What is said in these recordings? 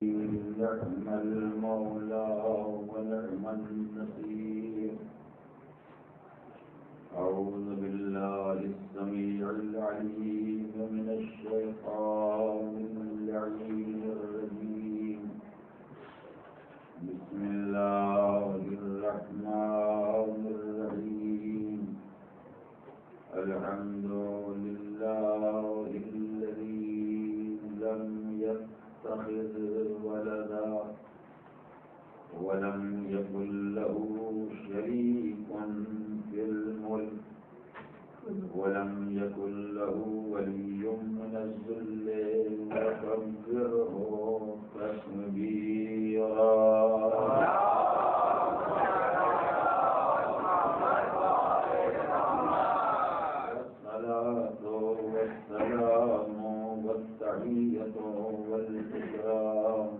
نعم المولى ونعم النصير. أعوذ بالله السميع العليم من الشيطان اللعين الرجيم. بسم الله الرحمن الرحيم. الحمد لله الذي لم يتخذ ولدا ولم يكن له شريك في الملك ولم يكن له ولي من الذل وكبره تكبيرا. والصلاة والسلام والتحية والإكرام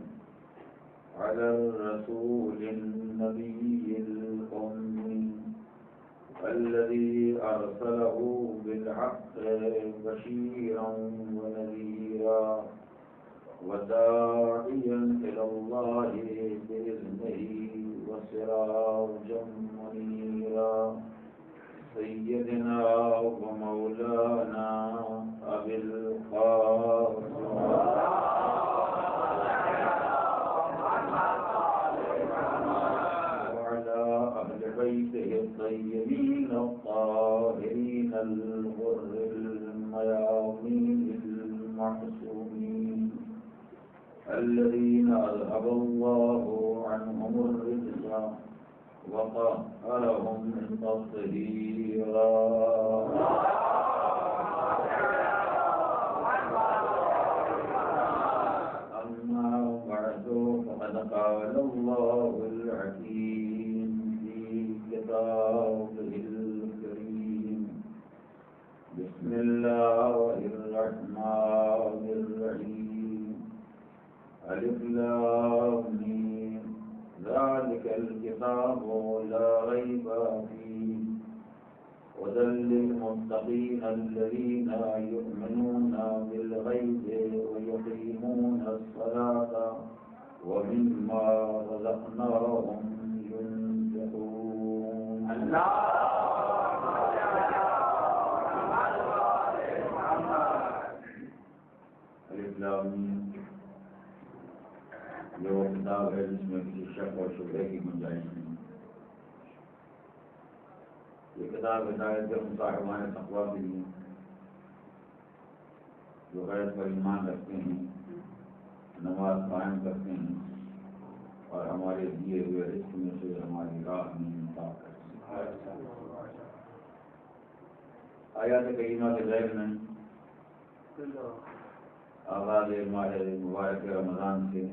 على الرسول النبي الأمي الذي أرسله بالحق بشيرا ونذيرا وداعيا إلى الله بإذنه وسراجا منيرا. سيدنا ومولانا أبي القاسم وعلى أهل بيته الطيبين الطاهرين الغر الميامين المعصومين الذين أذهب الله عنهم الرجس وطهرهم تطهيرا. أما بعد فقد قال الله الحكيم في كتابه الكريم. بسم الله الرحمن الرحيم. ألف لام ميم. ذلك الكتاب لا ريب فيه هدى للمتقين الذين يؤمنون بالغيب ويقيمون الصلاة ومما رزقناهم ينفقون. الف لام میم. یہ وہ کتاب ہے جس میں کسی شک اور شبہے کی گنجائش نہیں. یہ کتاب ہدایت مصاحبان تقویٰ کے لیے جو غیب پر ایمان رکھتے ہیں، نماز قائم کرتے ہیں اور ہمارے دیے ہوئے رزق میں سے ہماری راہ میں انفاق کرتے ہیں. آیات کریمہ کے ذیل میں آغاز ماہ مبارک رمضان سے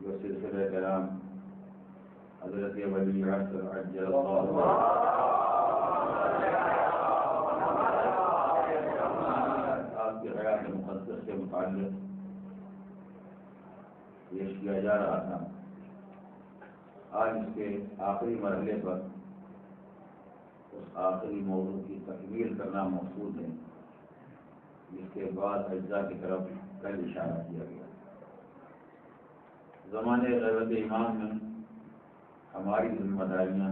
جو سلسلہ کلام حضرت ولی عصر عجل اللہ آپ کی حیات مقدس سے متعلق پیش کیا جا رہا تھا. آج اس کے آخری مرحلے پر اس آخری موضوع کی تکمیل کرنا مقصود ہے، جس کے بعد اجزاء کی طرف کل اشارہ کیا گیا. زمانے غیبت امام میں ہماری ذمہ داریاں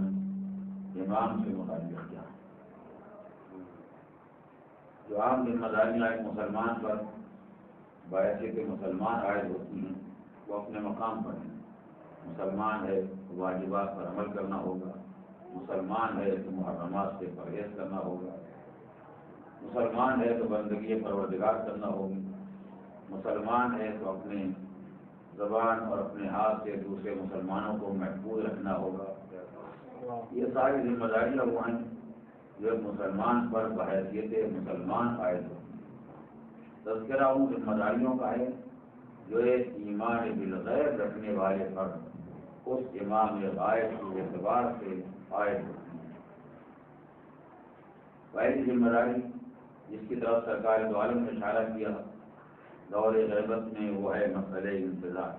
امام سے متعلق کیا ہیں. جو عام ذمہ داریاں ایک مسلمان پر باعثیت مسلمان عائد ہوتی ہیں وہ اپنے مقام پر ہیں. مسلمان ہے تو واجبات پر عمل کرنا ہوگا، مسلمان ہے تو محرمات سے پرہیز کرنا ہوگا، مسلمان ہے تو بندگی پروردگار کرنا ہوگی، مسلمان ہے تو اپنے زبان اور اپنے ہاتھ سے دوسرے مسلمانوں کو محفوظ رکھنا ہوگا. یہ ساری ذمہ داریاں وہ ہیں جو مسلمان پر بحیثیت مسلمان عائد ہوتی ہیں. تذکرہ ان ذمہ داریوں کا ہے جو ایک ایمان بالغیب رکھنے والے پر اس امام غائب کے اعتبار سے عائد ہوتی ہیں. پہلی ذمہ داری جس کی طرف سرکار دو عالم نے اشارہ کیا دور غیبت میں وہ ہے مسئلہ انتظار،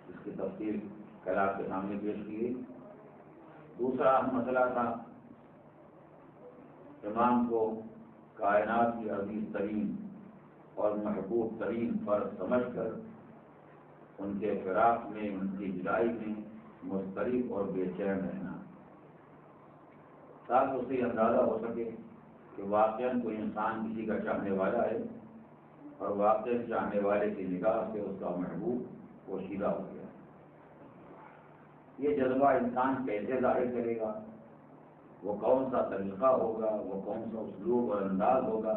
اس کی تفصیل کل آپ کے سامنے پیش کی گئی. دوسرا اہم مسئلہ تھا امام کو کائنات کی عزیز ترین اور محبوب ترین فرد سمجھ کر ان کے فراق میں، ان کی جدائی میں مضطرب اور بے چین رہنا، تاکہ اسے اندازہ ہو سکے کہ واقعاً کوئی انسان کسی کا چاہنے والا ہے اور واقعاً چاہنے والے کی نگاہ سے اس کا محبوب پوشیدہ ہو گیا۔ یہ جذبہ انسان کیسے ظاہر کرے گا، وہ کون سا طریقہ ہوگا، وہ کون سا اسلوب اور انداز ہوگا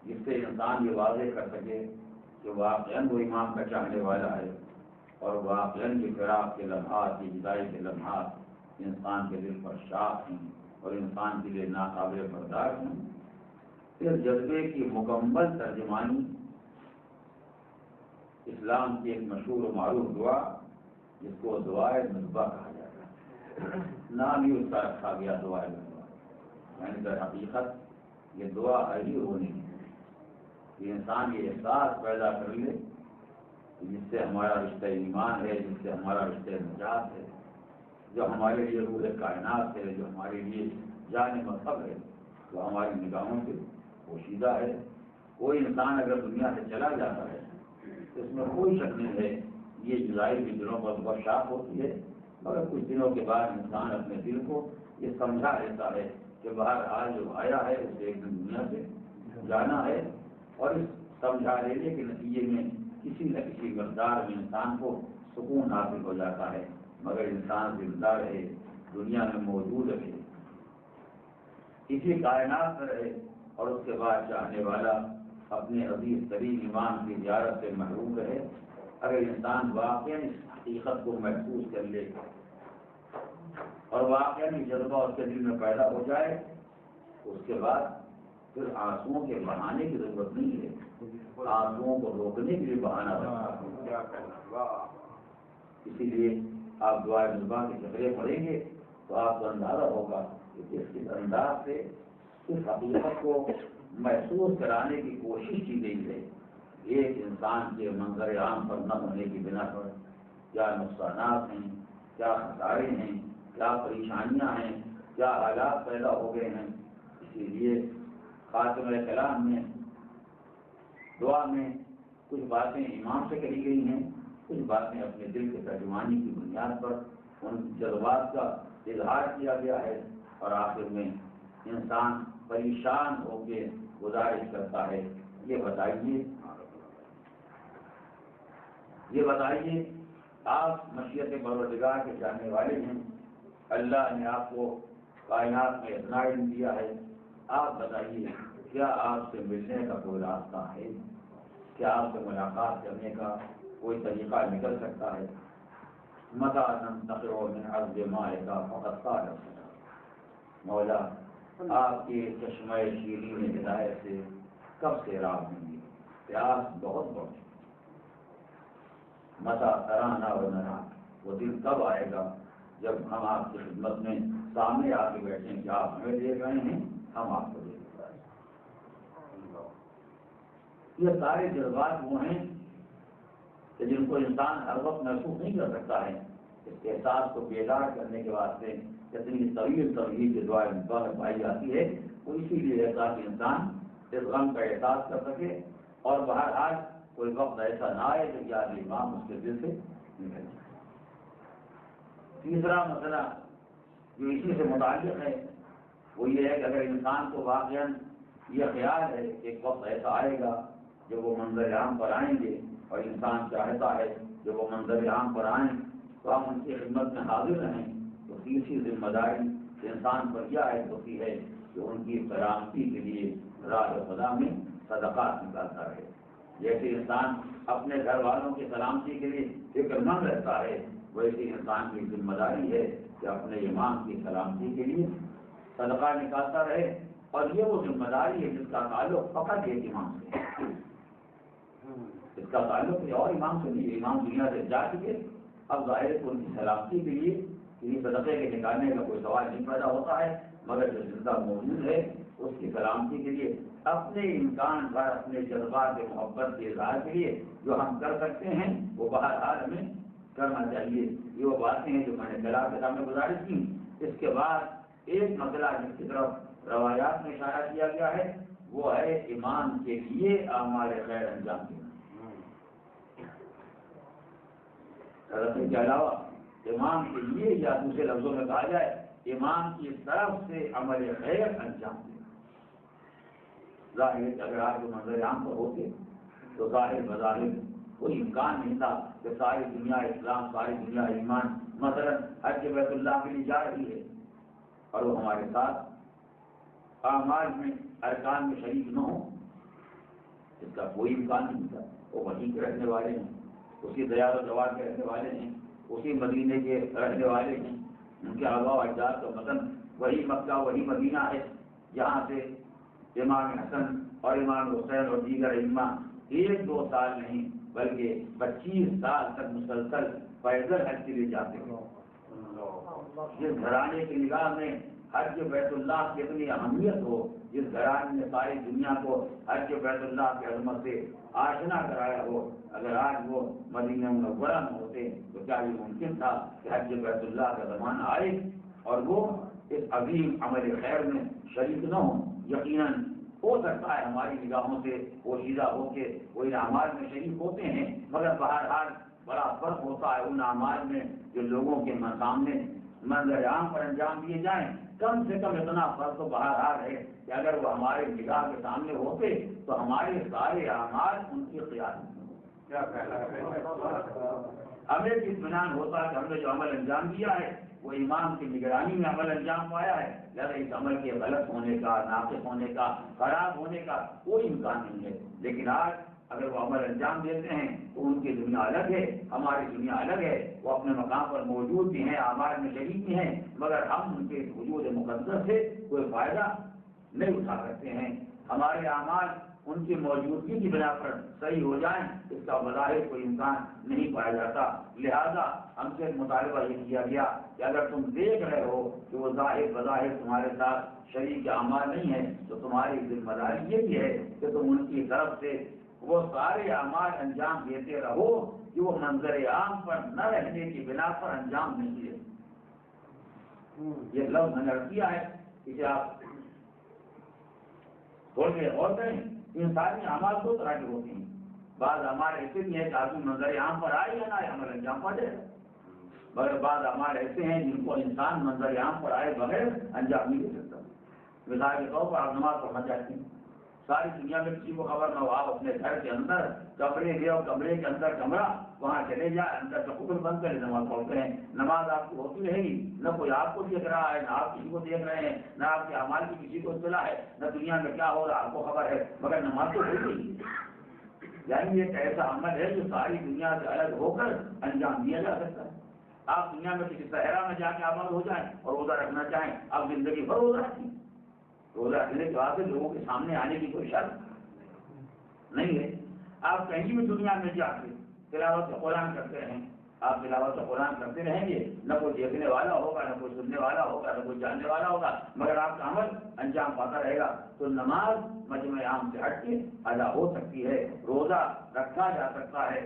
جس سے انسان یہ واضح کر سکے کہ واقعاً وہ امام کا چاہنے والا ہے اور واقعاً کی فراق کے لمحات، کی جدائی کے لمحات انسان کے دل پر شاق ہیں اور انسان کے لیے ناقابل برداشت ہیں۔ پھر جذبے کی مکمل ترجمانی اسلام کی ایک مشہور و معروف دعا جس کو دعائے نسبہ کہا جاتا ہے، نام ہی اس کا رکھا گیا دعائے نسبہ، یعنی در حقیقت یہ دعا ایسی ہونی ہے کہ انسان یہ احساس پیدا کر لے کہ جس سے ہمارا رشتہ ایمان ہے، جس سے ہمارا رشتہ نجات ہے، جو ہمارے لیے روح کائنات ہے، جو ہمارے لیے جان مذہب ہے، وہ ہماری نگاہوں سے پوشیدہ ہے۔ کوئی انسان اگر دنیا سے چلا جاتا ہے تو اس میں کوئی شک نہیں ہے یہ جدائی بھی دلوں پر بہت شاق ہوتی ہے، مگر کچھ دنوں کے بعد انسان اپنے دل کو یہ سمجھا لیتا ہے کہ بہرحال جو آیا ہے اسے ایک دن دنیا سے جانا ہے، اور اس سمجھا لینے کے نتیجے میں کسی نہ کسی مقدار میں انسان کو سکون حاصل ہو جاتا ہے، مگر انسان زندہ رہے، دنیا میں موجود رہے، کسی کائنات میں رہے، اور اس کے بعد چاہنے والا اپنے عزیز ترین امام کی زیارت سے محروم رہے۔ اگر انسان واقعاً اس حقیقت کو محسوس کر لے اور واقعاً یہ جذبہ اس کے دل میں پیدا ہو جائے، اس کے بعد پھر آنسوؤں کے بہانے کی ضرورت نہیں ہے، آنسوؤں کو روکنے کے لیے بہانہ بنتا ہے۔ اسی لیے آپ دعائے نسبہ کے چہرے پڑھیں گے تو آپ کو اندازہ ہوگا کہ کس انداز سے اس حقیقت کو محسوس کرانے کی کوشش کی گئی ہے۔ ایک انسان کے منظر عام پر نہ ہونے کی بنا پر کیا نقصانات ہیں، کیا خسارے ہیں، کیا پریشانیاں ہیں، کیا حالات پیدا ہو گئے ہیں۔ اسی لیے خاتمہ کلام میں دعا میں کچھ باتیں امام سے کہی گئی ہیں، کچھ باتیں اپنے دل کے ترجمانی کی بنیاد پر ان جذبات کا اظہار کیا گیا ہے، اور آخر میں انسان پریشان ہو کے گزارش کرتا ہے، یہ بتائیے آپ مشیت پروردگار کے جاننے والے ہیں، اللہ نے آپ کو کائنات میں اتنا علم دیا ہے، آپ بتائیے کیا آپ سے ملنے کا کوئی راستہ ہے؟ کیا آپ سے ملاقات کرنے کا کوئی طریقہ نکل سکتا ہے؟ متى ننتقع من عرض مائك فقد قال مولا آپ کے چشمہ شیرین ہدایت سے کب سے راہ ہوں گے، پیاس بہت بڑھ، متى ترانا ونرا، وہ دن کب آئے گا جب ہم آپ کی خدمت میں سامنے آ کے بیٹھیں کہ آپ ہمیں دیکھ رہے ہیں، ہم آپ کو دیکھ رہے ہیں۔ یہ سارے جذبات وہ ہیں کہ جن کو انسان ہر وقت محسوس نہیں کر سکتا ہے۔ اس احساس کو بیدار کرنے کے واسطے اتنی طویل کی دعائیں نسبہ پائی جاتی ہے، وہ اسی لیے ہے تاکہ انسان اس غم کا احساس کر سکے، اور بہرحال کوئی وقت ایسا نہ آئے کہ یاد امام اس کے دل سے نکل جائے۔ تیسرا مسئلہ جو اسی سے متعلق ہے وہ یہ ہے کہ اگر انسان کو واقعاً یہ خیال ہے کہ ایک وقت ایسا آئے گا جب وہ منظر عام پر آئیں گے، اور انسان چاہتا ہے جب وہ منظر عام پر آئیں تو ہم ان کی خدمت میں حاضر رہیں، تو تیسری ذمہ داری انسان پر یہ عائد ہوتی ہے کہ ان کی سلامتی کے لیے راہ خدا میں صدقات نکالتا رہے۔ جیسے انسان اپنے گھر والوں کی سلامتی کے لیے فکر مند رہتا ہے، ویسے انسان کی ذمہ داری ہے کہ اپنے امام کی سلامتی کے لیے صدقہ نکالتا رہے، اور یہ وہ ذمہ داری ہے جس کا تعلق فقط ایک امام سے ہے، اس کا تعلق یہ اور امام سے نہیں ہے۔ امام دنیا سے جا چکے، اب ظاہر ہے ان کی سلامتی کے لیے کسی صدقے کے نکالنے کا کوئی سوال نہیں پیدا ہوتا ہے، مگر جو زندہ موجود ہے اس کی سلامتی کے لیے اپنے امکان پر اپنے جذبات محبت کے اظہار کے لیے جو ہم کر سکتے ہیں وہ بہرحال ہمیں کرنا چاہیے۔ یہ وہ باتیں ہیں جو میں نے خلاف میں گزارش کی۔ اس کے بعد ایک مسئلہ جس کی طرف روایات میں اشارہ کیا گیا ہے وہ ہے امام کے لیے اعمال خیر انجام دینا۔ صدقے کے علاوہ امام کے لیے یا دوسرے لفظوں میں کہا جائے امام کی طرف سے عمل خیر انجام دے. ظاہر اگر آپ کے منظر عام پر ہوتے تو ظاہر بظاہر کوئی امکان نہیں تھا کہ ساری دنیا اسلام ساری دنیا ایمان مثلا حج بیت اللہ کے لیے جا رہی ہے اور وہ ہمارے ساتھ اعمال میں ارکان میں شریک نہ ہوں. اس کا کوئی امکان نہیں تھا. وہ وہیں کے رہنے والے ہیں, اسی دیار و دوار کے رہنے والے ہیں, اسی مدینے کے رہنے والے ہیں. ان کے آبا و اجداد کا وطن وہی مکہ وہی مدینہ ہے جہاں سے امام حسن اور امام حسین اور دیگر ائمہ 1-2 سال نہیں بلکہ 25 سال تک مسلسل پیدل حج کے لیے جاتے ہیں. جس گھرانے کی نگاہ میں حج بیت اللہ کی اتنی اہمیت ہو, جس گھرانے نے ساری دنیا کو حج بیت اللہ کی عظمت سے آشنا کرایا ہو, اگر آج وہ مدینہ منورہ میں ہوتے تو کیا یہ ممکن تھا کہ حج بیت اللہ کا زمانہ آئے اور وہ اس عظیم عمل خیر میں شریک نہ ہوں؟ یقیناً ہو سکتا ہے ہماری نگاہوں سے پوشیدہ ہو کے وہ ان اعمال میں شریک ہوتے ہیں, مگر بہرحال بڑا فرق ہوتا ہے ان اعمال میں جو لوگوں کے سامنے منظر عام پر انجام دیے جائیں. کم سے کم اتنا فرق تو بہرحال ہے کہ اگر وہ ہمارے نگاہ کے سامنے ہوتے تو ہمارے سارے اعمال ان کی قیادت میں ہمیں اطمینان ہوتا کہ ہم نے جو عمل انجام دیا ہے وہ امام کی نگرانی میں عمل انجام پایا ہے, لہذا اس عمل کے غلط ہونے کا, ناقص ہونے کا, خراب ہونے کا کوئی امکان نہیں ہے. لیکن آج اگر وہ عمل انجام دیتے ہیں تو ان کی دنیا الگ ہے, ہماری دنیا الگ ہے. وہ اپنے مقام پر موجود بھی ہیں, اعمال میں شریک بھی ہیں, مگر ہم ان کے وجود مقدس سے کوئی فائدہ نہیں اٹھا سکتے ہیں. ہمارے اعمال ان کی موجودگی کی بنا پر صحیح ہو جائیں اس کا بظاہر کوئی امکان نہیں پایا جاتا. لہذا ہم سے مطالبہ یہ کیا گیا کہ اگر تم دیکھ رہے ہو کہ وہ ظاہر بظاہر تمہارے ساتھ شریک اعمال نہیں ہے تو تمہاری ذمہ داری یہ بھی ہے کہ تم ان کی طرف سے وہ سارے اعمال انجام دیتے رہو جو وہ منظر عام پر نہ رہنے کی بنا پر انجام نہیں دیتے. یہ لفظ میں نے کیا ہے, اسے آپ تھوڑی دیر اور کریں. ان ساری اعمال 2 طرح کے ہوتے ہیں. بعض اعمال ایسے بھی ہیں کہ آدمی منظر عام پر آئے یا نہ آئے عمل انجام پا جائے, مگر بعض اعمال ایسے ہیں جن کو انسان منظر عام پر آئے بغیر انجام نہیں دے سکتا. مثال کے طور پر آپ نماز پڑھنا چاہتے ہیں, ساری دنیا میں کسی کو خبر نہ ہو, آپ اپنے گھر کے اندر کمرے گئے اور کمرے کے اندر کمرہ, وہاں چلے جائیں, اندر سے قبل بند کریں, نماز پڑھتے ہیں. نماز آپ کی ہوتی رہے گی, نہ کوئی آپ کو دیکھ رہا ہے, نہ آپ کسی کو دیکھ رہے ہیں, نہ آپ کے اعمال کی کسی کو اطلاع ہے, نہ دنیا میں کیا ہو رہا آپ کو خبر ہے, مگر نماز تو ہوئی. یعنی ایک ایسا عمل ہے جو ساری دنیا سے الگ ہو کر انجام دیا جا سکتا ہے. آپ دنیا میں کسی صحرا میں جا کے آباد ہو جائیں اور روزہ رکھنا چاہیں, آپ زندگی بھر روزہ رکھیں. روزہ رکھنے کے بعد لوگوں کے سامنے آنے کی کوئی شرط نہیں ہے. آپ کہیں بھی دنیا میں جا کے تلاوت قرآن کرتے رہیں, آپ تلاوت قرآن کرتے رہیں گے, نہ کوئی دیکھنے والا ہوگا, نہ کوئی سننے والا ہوگا, نہ کوئی جاننے والا ہوگا, مگر آپ کا عمل انجام پاتا رہے گا. تو نماز مجمع عام سے ہٹ کے ادا ہو سکتی ہے, روزہ رکھا جا سکتا ہے,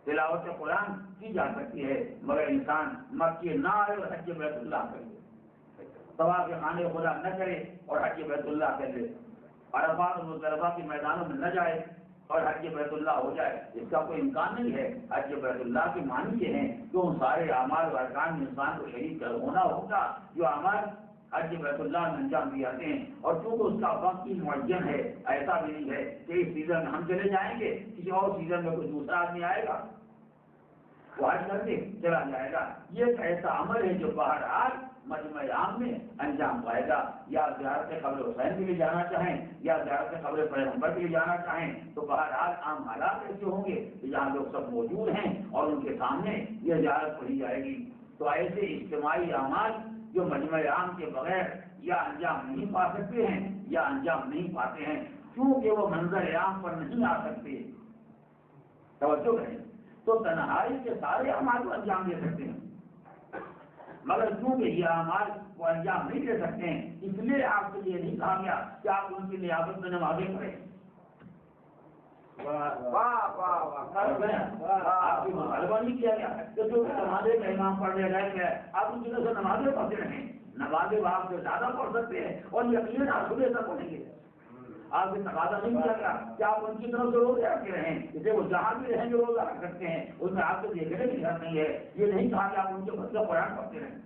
تلاوت قرآن کی جا سکتی ہے, مگر انسان مکے نہ آئے اور حج بیت اللہ کرے, طواف خانے خدا نہ کرے اور حج بیت اللہ کر لے, عرفات اور مزدلفہ کے میدانوں میں نہ جائے اور حج بیت اللہ ہو جائے, اس کا کوئی امکان نہیں ہے. حج بیت اللہ کے معنی یہ ہیں کہ ان سارے اعمال و ارکان میں انسان کو شریک ہونا ہوگا جو اعمال حج بیت اللہ میں انجام دیے جاتے ہیں. اور چونکہ اس کا وقت ہی معین ہے, ایسا بھی نہیں ہے کہ اس سیزن میں ہم چلے جائیں گے, کسی اور سیزن میں کوئی دوسرا آدمی آئے گا وہ حج کر کے چلا جائے گا. یہ ایک ایسا عمل ہے جو بہرحال مجمع عام میں انجام پائے گا. یا زیارت قبر حسین کے لیے جانا چاہیں یا زیارت قبر پیغمبر کے لیے جانا چاہیں تو بہرحال عام حالات ایسے ہوں گے کہ جہاں لوگ سب موجود ہیں اور ان کے سامنے یہ زیارت پڑھی جائے گی. تو ایسے اجتماعی اعمال جو مجمع عام کے بغیر یا انجام نہیں پا سکتے ہیں یا انجام نہیں پاتے ہیں کیونکہ وہ منظر عام پر نہیں آ سکتے. توجہ کریں, تو تنہائی کے سارے اعمال کو انجام دے سکتے ہیں, مگر کیونکہ یہ اعمال وہ انجام نہیں دے سکتے ہیں اس لیے آپ کے لیے نہیں کہا گیا کہ آپ ان کی نیابت میں نمازیں پڑھیں. آپ کی مطالبہ نہیں کیا گیا کہ جو نمازیں کا امام پڑھنے رہ گئے آپ ان کی طرف سے نمازیں پڑھتے رہیں. نمازیں آپ سے زیادہ پڑھ سکتے ہیں اور یقیناً آپ صبح تک پڑھیں گے. آپ سے تقاضا نہیں کیا گیا کہ آپ ان کی طرف سے روزے رکھتے رہیں، اسے وہ جہاں بھی رہیں جو روزہ رکھ سکتے ہیں، اس میں آپ سے دیکھنے کی ضرورت نہیں ہے، یہ نہیں کہا کہ آپ ان کے بدلے قرآن پڑھتے رہیں،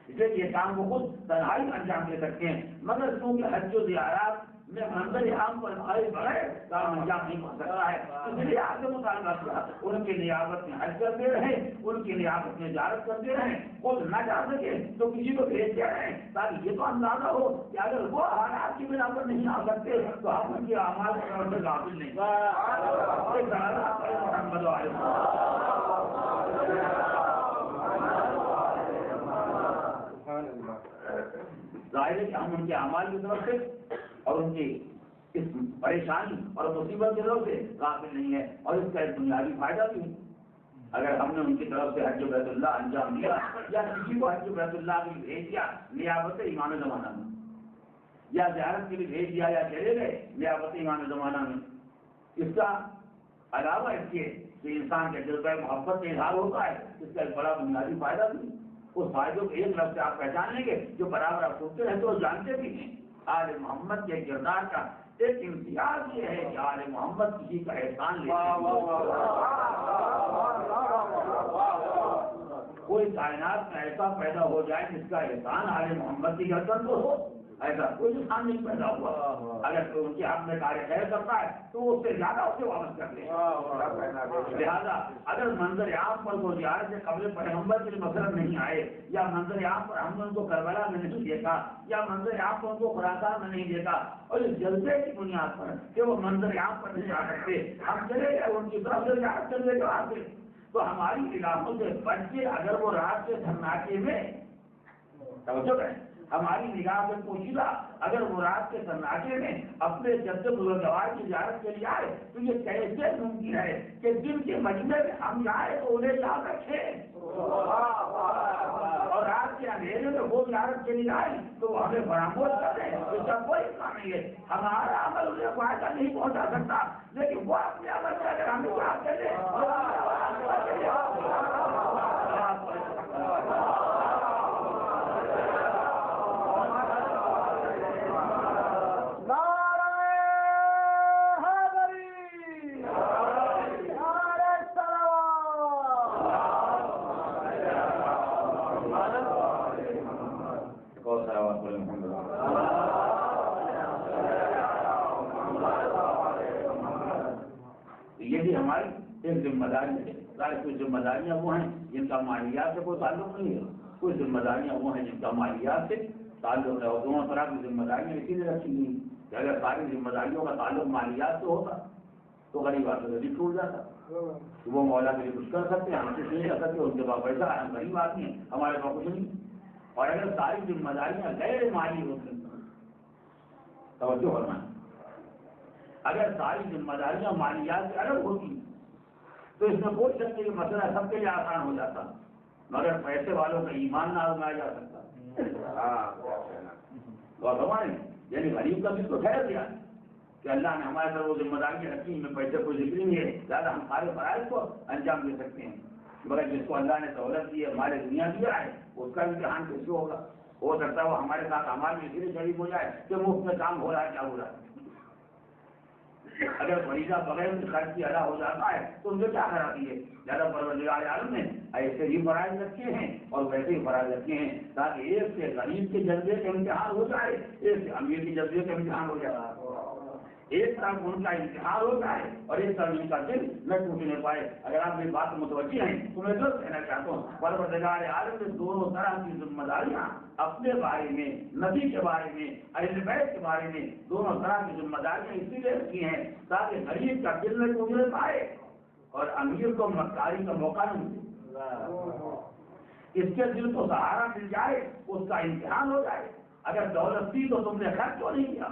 اس لیے یہ کام کو خود تنہائی میں انجام دے سکتے ہیں، مگر کیونکہ حج و زیارات میں منظر عام پر آئے بغیر کام انجام نہیں ہو سکتا ہے، اس لیے آپ سے مطالبہ کیا ان کی نیابت میں حج کرتے رہیں، ان کی نیابت میں زیارت کرتے رہیں، خود نہ جا سکے تو کسی کو بھیجتے رہیں، تاکہ یہ تو اندازہ ہو کہ اگر وہ حالات کی بنا پر نہیں آ سکتے تو ہم ان کے اعمال سے قابل نہیں۔ ظاہر ہے کہ ہم ان کے اعمال کی طرف سے اور ان کی اس پریشانی اور مصیبت کی طرف سے قابل نہیں ہے، اور اس کا ایک بنیادی فائدہ بھی ہے، اگر ہم نے ان کی طرف سے حج بیت اللہ انجام دیا یا کسی کو حج بیت اللہ کے لیے بھیج دیا نیابت امام زمانہ میں، یا زیارت کے لیے بھیج دیا یا چلے گئے نیابت امام زمانہ میں، اس کا علاوہ اس کے کہ انسان کے دل پر محبت کا اظہار ہوتا ہے، اس کا ایک بڑا بنیادی فائدہ بھی ہے۔ اس فائدوں کو ایک لفظ سے آپ پہچان لیں گے جو برابر آپ سنتے رہتے اور جانتے بھی ہیں، آل محمد کے کردار کا ایک امتیاز یہ ہے کہ آل محمد کسی کا احسان لیتے کوئی کائنات میں ایسا پیدا ہو جائے جس کا احسان آل محمد کی گردن پر ہو، ایسا کوئی انسان نہیں پیدا ہوا، اگر کوئی ان کے حق میں کار خیر کرتا ہے تو اس سے زیادہ اسے واپس کر لے، لہٰذا اگر منظر عام پر وہ زیارت سے قبل پیغمبر کے لیے مسئلہ نہیں آئے، یا منظر عام پر ہم نے ان کو کربلا میں نہیں دیکھا، یا منظر عام پر ان کو خراسان میں نہیں دیکھا، اور اس جلسے کی بنیاد پر کہ وہ منظر عام پر نہیں آ سکتے ہم چلے گئے ان کی طرف سے زیارت چلے گئے آگے، تو ہماری نگاہوں سے بچ کے اگر وہ رات کے سناٹے میں توجہ ہے، ہماری نگاہ سے پوشیدہ اگر وہ رات کے سناٹے میں اپنے جد بزرگوار کی زیارت کے لیے آئے تو یہ کیسے ممکن ہے کہ دن کے مجمع میں ہم جائیں تو انہیں یاد رکھیں، اور رات کے اندھیرے میں وہ زیارت کے لیے آئے تو وہ ہمیں فراموش کر دیں، اس کا کوئی امکان نہیں ہے، ہمارا عمل انہیں فائدہ نہیں پہنچا سکتا، لیکن وہ اپنے عمل سے اگر ہمیں یاد کر دیں یہ بھی ہماری ایک ذمہ داری ہے، کوئی ذمہ داریاں وہ ہیں جن کا مالیات سے کوئی تعلق نہیں ہے، کوئی ذمہ داریاں وہ ہیں جن کا مالیات سے تعلق ہے، اور دونوں طرح کی ذمہ داریاں اسی لیے رکھی ہوئی کہ اگر ساری ذمہ داریوں کا تعلق مالیات سے ہوتا تو غریب آدمی بھی ٹوٹ جاتا، وہ مولا کے لیے کچھ کر سکتے ہیں، ہم کچھ نہیں کر سکتے، ان کے پاس پیسہ ہے، ہم غریب آدمی ہیں، ہمارے پاس کچھ نہیں، اور اگر ساری ذمہ داریاں غیر مالی ہوتی توجہ فرمائیں، اگر ساری ذمہ داریاں مالیات سے الگ ہوتی تو اس میں کوئی شک نہیں، مسئلہ سب کے لیے آسان ہو جاتا، مگر پیسے والوں کا ایمان نہ آزمایا جا سکتا، اور ہمارے یعنی غریب کا بھی تو ٹھہر دیا کہ اللہ نے ہمارے ساتھ وہ ذمہ داریاں رکھی، میں پیسے کوئی ذکر نہیں ہے، زیادہ ہم سارے فرائض کو انجام دے سکتے ہیں، مگر جس کو اللہ نے دولت دی ہے، ہمارے دنیا دیا ہے، اس کا امتحان کیسے ہوگا؟ ہو سکتا ہے وہ ہمارے ساتھ ہمارے میں اسی لیے شریک ہو جائے کہ مفت میں کام ہو رہا ہے، کیا ہو رہا ہے، اگر فریضہ بغیر خرچ کی ادا ہو جاتا ہے تو ان سے کیا کراتی ہے؟ زیادہ پروردگار عالم نے ایسے ہی فرائض رکھے ہیں اور ویسے ہی فرائض رکھے ہیں تاکہ ایک سے غریب کے جذبے کا امتحان ہو جائے، ایک سے امیر کے جذبے کا امتحان ہو جائے، ایک طرف ان کا امتحان ہو جائے اور ایک طرف ان کا دل نہ ٹوٹنے پائے۔ اگر آپ میری بات متوجہ ہیں تو میں ضرور کہنا چاہتا ہوں پروردگار عالم نے دونوں طرح کی ذمہ داریاں اپنے بارے میں، نبی کے بارے میں، اہل بیت کے بارے میں، دونوں طرح کی ذمہ داریاں اسی لیے رکھی ہیں تاکہ غریب کا دل نہ ٹوٹنے پائے اور امیر کو مکاری کا موقع نہ ملے، اس کے دل کو سہارا مل جائے، اس کا امتحان ہو جائے۔ اگر دولت تھی تو تم نے خرچ کیوں نہیں کیا،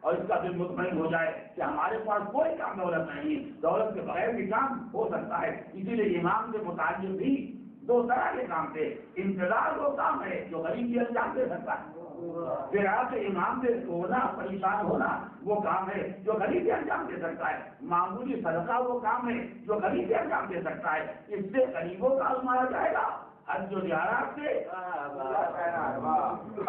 اور اس کا دل مطمئن ہو جائے کہ ہمارے پاس کوئی کام دولت نہیں، دولت کے بغیر بھی کام ہو سکتا ہے۔ اسی لیے امام کے متعلق بھی دو طرح کے کام تھے، انتظار وہ کام ہے جو غریب بھی انجام دے سکتا ہے، پھر آپ امام سے سونا پریشان ہونا وہ کام ہے جو غریب بھی انجام دے سکتا ہے، معمولی صدقہ وہ کام ہے جو غریب بھی انجام دے سکتا ہے۔ اس سے غریبوں کا آزمایا جائے گا، حج و زیارات سے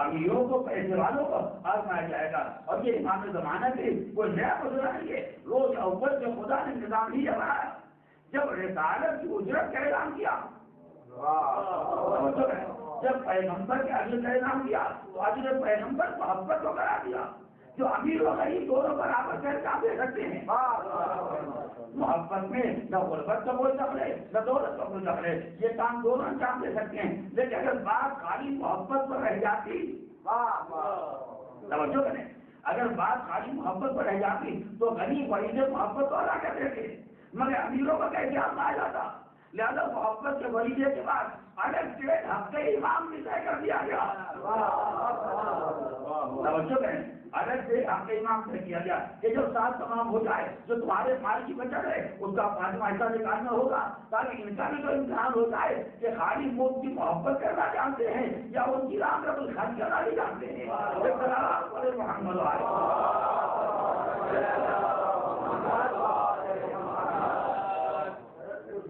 امیروں کو پیسے والوں کو آزمایا جائے گا. اور یہ امام زمانہ سے کوئی نیا مسئلہ نہیں ہے. روز اول سے خدا نے نظام ہی بنایا. جب رسالت کی اجرت کا اعلان کیا، جب پیغمبر کے اجر کا اعلان کیا تو اجر پیغمبر محبت کو کرا دیا. جو امیر و غریب دونوں برابر کر کے دے سکتے ہیں. محبت میں نہ غربت کا کوئی دخل ہے نہ دولت کا کوئی دخل ہے. یہ کام دونوں انجام دے سکتے ہیں. لیکن اگر بات خالی محبت پر رہ جاتی، توجہ کریں، اگر بات خالی محبت پر رہ جاتی تو غریب غریب محبت تو ادا کر دیتے، مگر امیروں کا کیسے آزمایا جاتا. لہٰذا محبت کے وریجے کے بعد الگ سے ہفتے امام بھی طے کر دیا گیا. توجہ کریں، الگ سے ہفتے امام طے کیا گیا کہ جب سال تمام ہو جائے جو تمہارے مال کی بچت ہے اس کا 5واں حصہ نکالنا ہوگا، تاکہ ان کا بھی تو امتحان ہو جائے کہ خالی موت کی محبت کرنا جانتے ہیں یا ان کی رام کا کوئی خرچ کرنا نہیں جانتے ہیں. محمد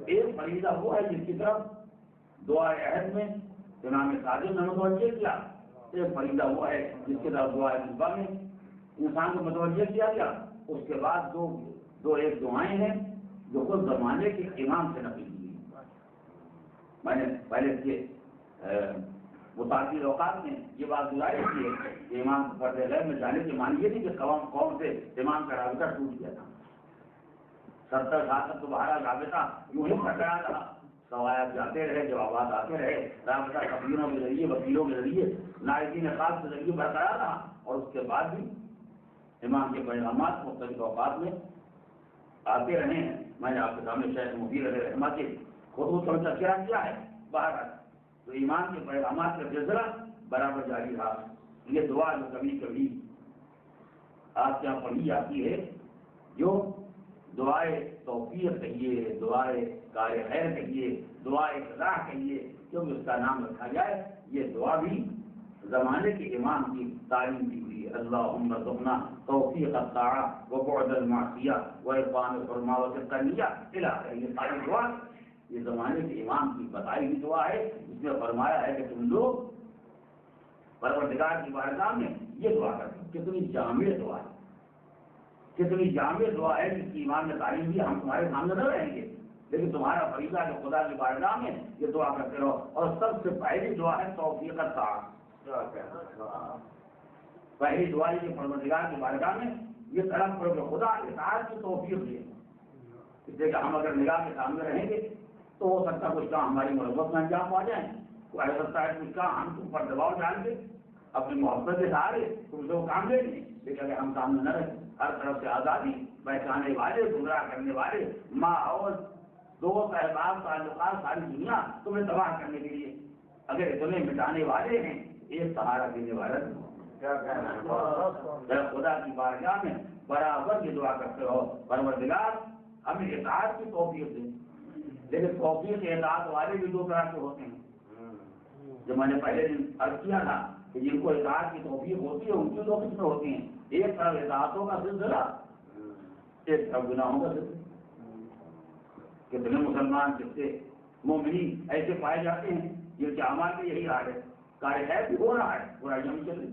ایک فریضہ وہ ہے جس کی طرف دعا عہد میں امام صادق نے متوجہ کیا. ایک فریضہ وہ ہے جس کی طرف دعا مصباح میں انسان کو متوجہ کیا گیا. اس کے بعد دو ایک دعائیں ہیں جو خود زمانے کے امام سے نقل کی. میں نے پہلے سے متعدد اوقات میں یہ بات گزارش کی ہے کہ امام کو فرض غیب میں جانے کی معنی یہ تھی کہ قوم سے امام کا رابطہ ٹوٹ گیا تھا. 70 سال تک تو بہرحال رابطہ یوں ہی برقرار رہا. سوایات جاتے رہے، جوابات آتے رہے، رابطہ خبیروں کے ذریعے، وکیلوں کے ذریعے، نائبین خاص کے ذریعے برقرار رہا. اور اس کے بعد بھی امام کے پیغامات مختلف اوقات میں آتے رہے ہیں. میں نے آپ کے سامنے شیخ مبین علیہ رحمہ کے خطوط کا تذکرہ کیا ہے. بہرحال تو ایمان کے پیغامات کا سلسلہ برابر جاری رہا. یہ دعا جو کبھی کبھی آپ کے یہاں پڑھی جاتی ہے، جو دعائے توفیق کہیے، دعائے کار خیر کہیے، دعائے فلاح کہیے، جو بھی اس کا نام رکھا جائے، یہ دعا بھی زمانے کے امام کی تعلیم دی ہوئی ہے. اللہم ارزقنا توفیق الطاعۃ وبعد المعصیہ وعرفان الحرمہ وصدق النیہ الی آخر. یہ ساری دعا یہ زمانے کے امام کی بتائی ہوئی دعا ہے. اس میں فرمایا ہے کہ تم لوگ پروردگار کی بارگاہ میں یہ دعا کرتے. کتنی جامع دعا ہے، کتنی جامع دعا ہے جس کی ایمان نے تعلیم دی. ہم تمہارے سامنے نہ رہیں گے، لیکن تمہارا فریضہ جو خدا کی بارگاہ میں یہ دعا کرتے رہو. اور سب سے پہلی دعا ہے توفیق الطاعۃ. پہلی دعا ہے کہ پروردگار کی بارگاہ میں یہ طلب کرو کہ خدا اطاعت کی توفیق دے. اس لیے کہ ہم اگر نگاہ کے سامنے رہیں گے تو ہو سکتا ہے کچھ کام ہماری مربت میں انجام آ جائیں. وہ ایسا سکتا ہے کچھ کام ہم تم پر دباؤ ڈال کے اپنی محبت کے سہارے تم سے وہ کام لیں گے. لیکن اگر ہم سامنے نہ رہیں، ہر طرف سے آزادی، بہکانے والے، گمراہ کرنے والے، ماحول، دوست احباب، تعلقات، ساری دنیا تمہیں تباہ کرنے کے لیے اگر تمہیں مٹانے والے ہیں، ایک سہارا دینے والا خدا کی بارگاہ میں برابر یہ دعا کرتے رہو پروردگار ہمیں اطاعت کی توفیق دے. لیکن توفیق اطاعت والے بھی دو طرح کے ہوتے ہیں. جو میں نے پہلے دن عرض کیا تھا کہ جن کو اطاعت کی توفیق ہوتی ہے ان کی دو قسمیں ہوتی ہیں. ایک طرف اطاعتوں کا سلسلہ، ایک طرف گناہوں کا سلسلہ. کتنے مسلمان کتنے مومنین ایسے پائے جاتے ہیں جن کے اعمال میں یہی حال ہے، کار خیر بھی ہو رہا ہے، برائیاں بھی چل رہی،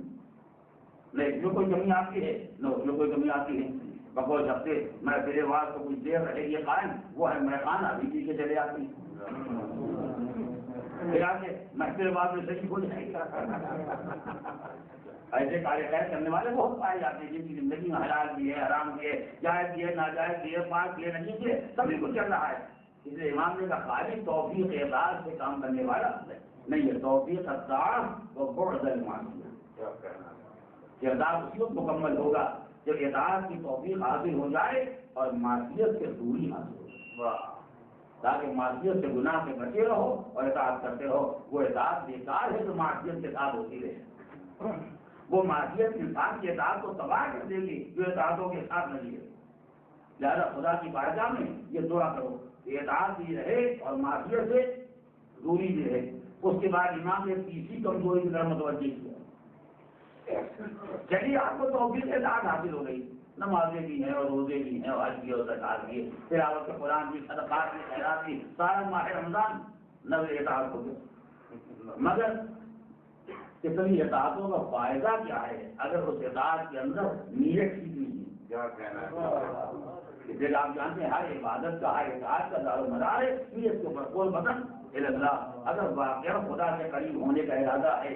نہ اس میں کوئی کمی آتی ہے نہ اس میں کوئی کمی آتی ہے. بقول جب سے میں میرے بعد کو کچھ دیر رہے گی قائم، وہ ہے میں خانہ بھی پی کے چلے آتی میرے بعد میں صحیح ہو جائے گا. ایسے کار خیر کرنے والے بہت پائے جاتے ہیں جن کی زندگی میں حلال بھی ہے، حرام بھی ہے، جائز بھی ہے، ناجائز بھی ہے، پاک بھی ہے، نجیب بھی ہے، سبھی کچھ چل رہا ہے. اس لیے امام نے کہا خالی توفیق اعتراض سے کام کرنے والا نہیں ہے. توفیق الطاعۃ وبعد المعصیہ. کردار اسی وقت مکمل ہوگا جب اطاعت کی توفیق حاصل ہو جائے اور معصیت سے دوری حاصل ہو، تاکہ معصیت سے گناہ سے بچے رہو اور اطاعت کرتے رہو. وہ اطاعت بیکار ہے جو معصیت کے ساتھ ہوتی رہے. وہ معصیت انسان کی اطاعت کو تباہ کر دے گی جو اطاعتوں کے ساتھ نہیں ہے. لہٰذا خدا کی بارگاہ میں یہ دعا کرو کہ اطاعت بھی رہے اور معصیت سے دوری بھی رہے. اس کے بعد امام نے تیسری کمزوری کی طرف متوجہ کیا. چلیے آپ کو توفیق اطاعت حاصل ہو گئی، نمازیں بھی ہیں اور روزے بھی ہیں اور حج بھی اور زکات بھی ہے، تلاوت قرآن بھی، صدقات بھی، خیرات بھی، سارا ماہ رمضان نظر اطاعت ہو گیا. مگر کتنی اطاعتوں کا فائدہ کیا ہے اگر اس اطاعت کے اندر نیت ٹھیک نہیں ہے. کیا کہنا ہے. جیسے آپ جانتے ہیں ہر عبادت کا ہر اطاعت کا دار و مدار ہے نیت کے اوپر. قول بطن اللہ، اگر واقعہ خدا کے قریب ہونے کا ارادہ ہے،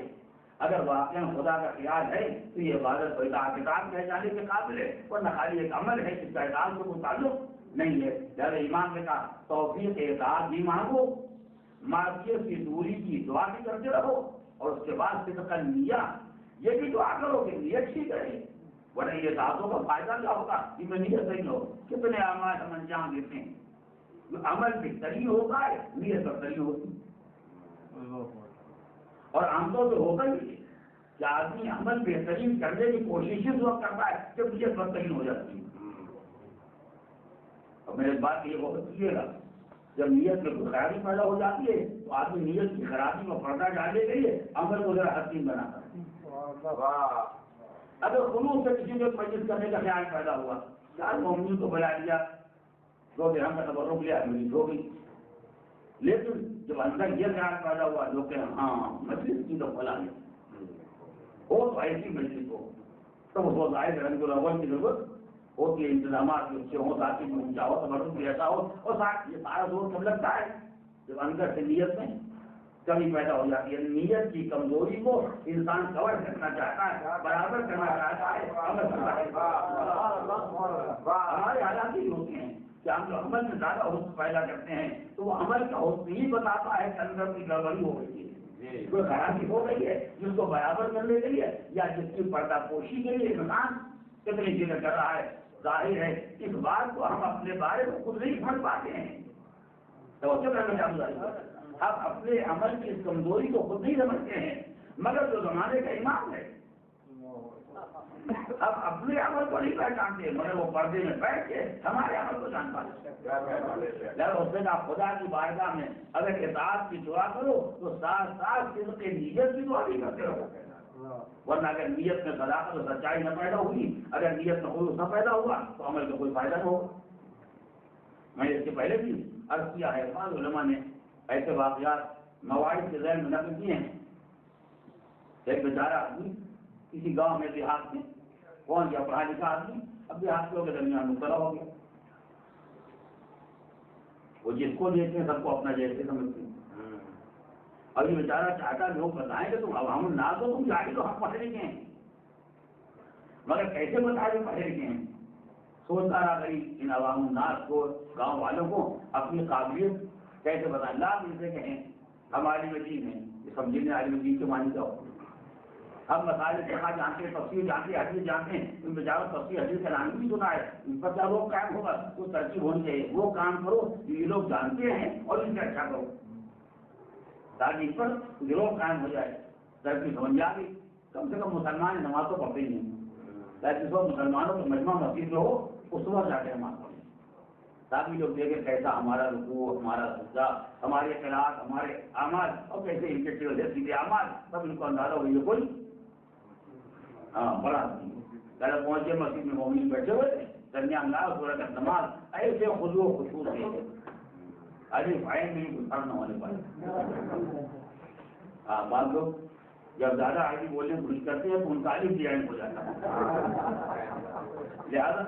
اگر واقعہ خدا کا خیال ہے تو یہ عبادت و اطاعت کہے جانے کے قابل ہے، ورنہ خالی ایک عمل ہے جس کا اطاعت سے کوئی تعلق نہیں ہے. جب امام نے کہا توفیق اطاعت بھی مانگو، معصیت کی دوری کی دعا بھی کرتے رہو، اور اس کے بعد صدق النیت یہ بھی دعا کرو کہ نیت ٹھیک رہے، ورنہ یہ اطاعتوں کا فائدہ کیا ہوگا جس میں نیت صحیح ہو. کتنے اعمال ہم انجام دیتے ہیں عمل بہترین ہوتا ہے نیت بدترین ہوتی ہے. اور عام طور پہ ہوتا ہی ہے کہ آدمی عمل بہترین کرنے کی کوشش اس وقت کرتا ہے جب نیت بدترین ہو جاتی ہے. اور میرے بات یہ غور کیجیے گا، جب نیت میں کوئی خرابی پیدا ہو جاتی ہے تو آدمی نیت کی خرابی کو پردہ ڈالنے کے لیے عمل کو ذرا حسین بناتا ہے. اگر خلوص سے کسی کو مجلس کرنے کا خیال پیدا ہوا، یار مومنین کو بلا لیا، 2 درہم کا تبرک لیا، مجلس ہو گئی. لیکن جب اندر یہ خیال پیدا ہوا جو کہ ہاں مجلس کی تو بلا لیا ہو تو ایسی مجلس ہو تو وہ ظاہر رنگ الاول کی ضرورت ہوتی ہے، انتظامات بھی اچھے ہوں تاکہ اونچا ہو، تبرک بھی ایسا ہو، اور ساتھ یہ سارا زور کب لگتا ہے جب اندر سے نیت میں کمی پیدا ہو جاتی ہے. نیت کی کمزوری کو انسان کور کرنا چاہتا ہے، برابر کرنا چاہتا ہے. ہمارے حالات ہی ہوتے ہیں کہ ہم جو عمل میں زیادہ حسن پیدا کرتے ہیں تو وہ عمل کا حسن ہی بتاتا ہے کہ اندر کی گڑبڑی ہو گئی ہے، کوئی خرابی ہو گئی ہے جس کو برابر کرنے کے لیے یا جس کی پردہ پوشی کے لیے انسان کتنی چیزیں کر رہا ہے. ظاہر ہے اس بات کو ہم اپنے بارے میں خود نہیں سمجھ پاتے ہیں. آپ اپنے عمل کی اس کمزوری کو خود نہیں سمجھتے ہیں، مگر جو زمانے کا امام ہے اب اپنے عمل کو نہیں پہچانتے مگر وہ پردے میں بیٹھ کے ہمارے عمل کو جان پاتے. اس نے کہا خدا کی بارگاہ میں اگر اطاعت کی دعا کرو تو ساتھ ساتھ صدق نیت کی دعا بھی کرتے رہو، ورنہ اگر نیت میں صداقت اور سچائی نہ پیدا ہوئی، اگر نیت میں خلوص نہ پیدا ہوا تو عمل کا کوئی فائدہ نہ ہوگا. میں اس سے پہلے بھی عرض کیا ہے، بعض علماء نے ایسے واقعات مواعظ کے ذہن میں نقل کیے ہیں. ایک بیچارہ آدمی کسی گاؤں میں دیہات میں کون گیا پڑھا لکھا آدمی، اب دیہاتیوں کے درمیان مبتلا ہو گیا. وہ جس کو دیکھتے ہیں سب کو اپنا جیسے سمجھتے ہیں. اب یہ بیچارہ چاہتا لوگ بتائیں کہ تم عوام الناس ہو، تم جاہل ہو، ہم پڑھے لکھے ہیں، مگر کیسے بتائے جو پڑھے لکھے ہیں. سوچتا رہا غریب ان عوام الناس کو، گاؤں والوں کو اپنی قابلیت کیسے بتائیں. لاکھ ان سے کہیں ہم عالم دین ہیں، یہ سمجھے نہیں عالم دین کے معنی کیا ہو. ہم مسائل فقہ جانتے ہیں، تفسیر جانتے ہیں، حدیث جانتے ہیں، ان بیچاروں تفسیر حدیث کا نام بھی سنا ہے، ان پر کیا روک قائم ہوگا. وہ ترتیب ہونی چاہیے، وہ کام کرو جو یہ لوگ جانتے ہیں اور ان سے اچھا کرو تاکہ اس پر گروہ قائم ہو جائے. ترتیب سمجھ آ گئی. کم سے کم مسلمان نماز تو پڑھتے ہی نہیں، لیکن اس وقت مسلمانوں کا مجمع مسجد میں ہو اس وقت جا کے نماز پڑھیں تاکہ لوگ دیکھیں کیسا ہمارا رکوع، ہمارا سجدہ، ہمارے قرات، ہمارے اعمال اور کیسے ان کے سیدھے اعمال سب ان کو اندازہ ہوئی ہے. کوئی بڑا پہلے پہنچے مسجد میں مومن بیٹھے ہوئے تھے، درمیان لا صورت نماز ایسے خضوع و خشوع سے ابھی فائن میں گھر نہ ہونے پائے. بعض لوگ جب زیادہ آگے بولنے کی کوشش کرتے ہیں تو ان کا عالم بھی عین ہو جاتا ہے. لہٰذا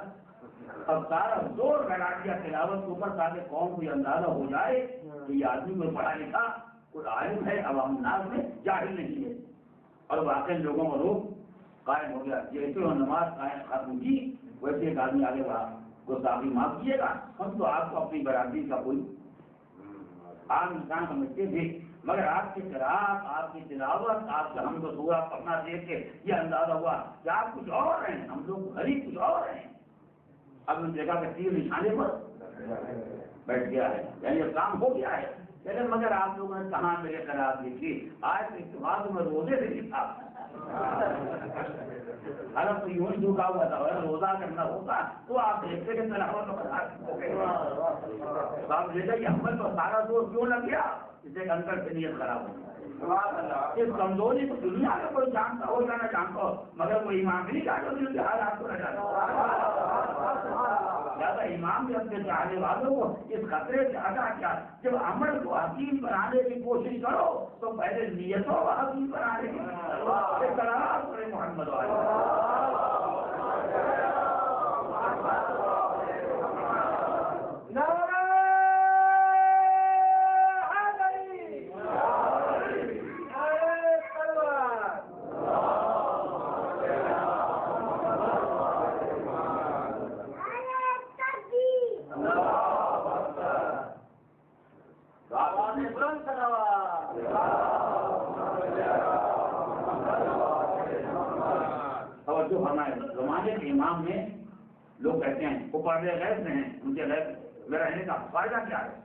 اب سارا زور لگا دیا تلاوت کے اوپر تاکہ قوم کو یہ اندازہ ہو جائے کہ یہ آدمی کوئی پڑھا لکھا کوئی عالم ہے، عوام الناس میں جاہل نہیں ہے. اور واقعی لوگوں کا روح قائم ہو گیا. جیسے وہ نماز قائم ختم کی ویسے ایک آدمی آگے بڑھا، گستاخی معاف کیے گا، ہم تو آپ کو اپنی برادری کا کوئی عام انسان سمجھتے تھے، مگر آپ کی قرات، آپ کی تلاوت، آپ کا حمد و ثنا پڑھنا دیکھ کے یہ اندازہ ہوا کہ آپ کچھ اور ہیں، ہم لوگ غریب کچھ اور ہیں. اب ان جگہ کے تیر نشانے پر بیٹھ گیا ہے، یعنی اب کام ہو گیا ہے. لیکن مگر آپ لوگوں نے کہاں میرے قرات دیکھی؟ آج کے اتفاق میں روزے سے لکھا اگر تو یوں ہی جھکا ہوا تھا، اگر روزہ کرنا ہوتا تو آپ دیکھتے کہ تلاوت آپ لے جائیے. عمل تو سارا زور کیوں لگ گیا؟ اسے اندر سے نیت خراب ہو گئی. اس کمزوری کو دنیا میں کوئی جانتا ہو یا نہ جانتا ہو، مگر وہ ایمان نہیں جانتا دل کے حالات کو نہ جانتا. لہٰذا امام نے اپنے چاہنے والوں کو اس خطرے سے آگاہ کیا، جب عمل کو حکیم بنانے کی کوشش کرو تو پہلے نیتوں کو حکیم بنانے کی محمد زمانے کے امام میں لوگ کہتے ہیں وہ پردے غیب میں ہیں، ان کے غیب میں رہنے کا فائدہ کیا ہے؟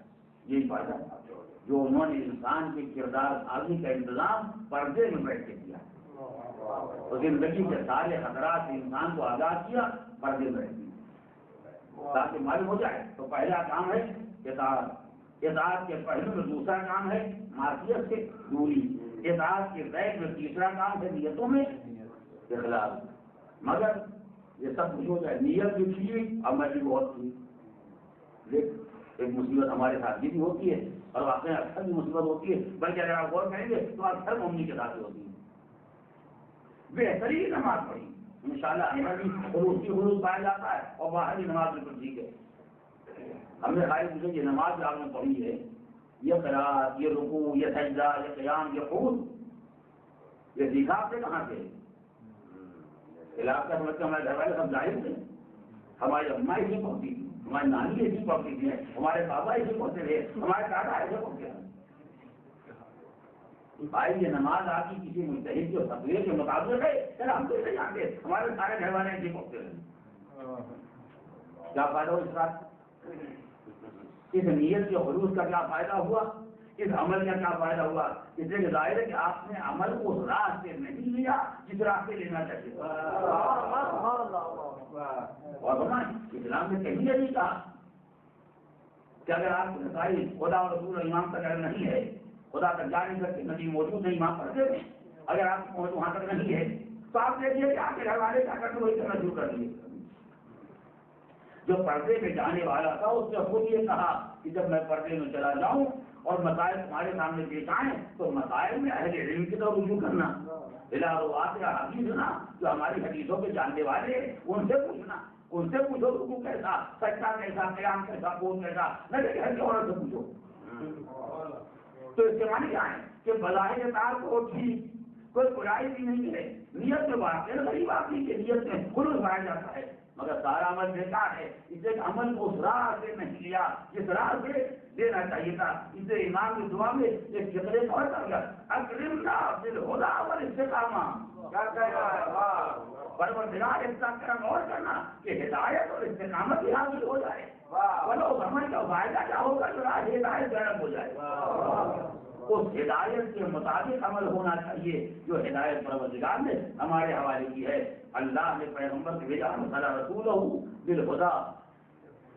یہی فائدہ جو انہوں نے انسان کے کردار سازی کا انتظام پردے میں بیٹھ کے کیا اور زندگی کے سارے خطرات سے انسان کو آزاد کیا پردے میں تاکہ معلوم ہو جائے۔ تو پہلا کام ہے اطاعت، اطاعت کے پہلو میں دوسرا کام ہے معصیت سے دوری، اطاعت کے بیک میں تیسرا کام ہے نیتوں میں اخلاص۔ مگر یہ سب کچھ ہو جائے، نیت بھی ٹھیک عمل بھی بہت ٹھیک، لیکن ایک مصیبت ہمارے ساتھ بھی ہوتی ہے اور واقعی اکثر بھی مصیبت ہوتی ہے، بلکہ اگر آپ غور کریں گے تو اکثر مومنی کے ساتھ ہوتی ہے۔ بہترین نماز پڑھی انشاءاللہ اندر بھی خلوص کی خلوص پایا جاتا ہے اور باہر بھی نماز بالکل ٹھیک ہے۔ ہم نے خالی پوچھے یہ نماز جو آپ نے پڑھی ہے، یہ قرات، یہ رکوع، یہ سجدہ، یہ قیام، یہ قعود، یہ سیکھا آپ نے کہاں سے؟ علاقہ سمجھ کے ہمارے گھر والے سب ظاہر تھے، ہماری اماں ایسی پڑھتی تھی، ہماری نانی ایسی پڑھتی تھی، ہمارے بابا ایسے پڑھتے تھے، ہمارے دادا ایسے پڑھتے تھے۔ بھائی یہ نماز آپ کی کسی مجتہد کے فتوے کے مطابق ہے، پھر ہم تو اسے جانتے، ہمارے سارے گھر والے ایسے پڑھتے رہے۔ کیا فائدہ ہو اس کا؟ اس نیت کے خلوص کا کیا فائدہ ہوا؟ اس عمل کا کیا فائدہ ہوا؟ اس لیے ظاہر ہے کہ آپ نے عمل کو اس راستے نہیں لیا جس راستے لینا چاہیے۔ اور اسلام نے کہیں نہیں کہا کہ اگر آپ کی رسائی خدا اور رسول اور امام تک اگر نہیں ہے، خدا تک جا نہیں سکتے، نبی موجود نہیں امام پڑھتے ہیں، اگر آپ کی پہنچ وہاں تک نہیں ہے تو آپ دیکھیے کہ آپ کے گھر والے کیا کرتے وہی کرنا شروع کر دیے۔ جو پردے میں جانے والا تھا اس نے خود یہ کہا کہ جب میں پردے میں چلا جاؤں اور مسائل تمہارے سامنے پیش آئیں تو مسائل میں اہل علم کی طرف رجوع کرنا، الہات یا حدیث نا جو ہماری حدیثوں کے جاننے والے ہیں ان سے پوچھنا، ان سے پوچھو رکوع کیسا، سجدہ کیسا، قیام کیسا، قعود کیسا، نہ کہ گھر کے عورت سے پوچھو۔ تو اس کے معنی کیا ہے کہ بظاہر اطاعت کو ٹھیک، کوئی برائی بھی نہیں ہے، نیت میں واقع غریب آدمی کی نیت میں خلوص پایا جاتا ہے، مگر سارا عمل بیکار ہے۔ اس لیے عمل کو اس راہ سے نہیں لیا جس راہ سے دینا چاہیے تھا۔ اس لیے امام کی دعا میں ایک فقرے اور کر گیا، اکرمنا بالہدی والاستقامہ، کیا کہہ رہا ہے؟ پروردگار اس کا کرم اور کرنا کہ ہدایت اور استقامت بھی حاصل ہو جائے، بولو عمل کا فائدہ کیا ہوگا جو راہ ہدایت غرب ہو جائے۔ اس ہدایت کے مطابق عمل ہونا چاہیے جو ہدایت پروردگار نے ہمارے حوالے کی ہے۔ اللہ نے پیغمبر کے بھیجا صلی رسولہ بالہدی،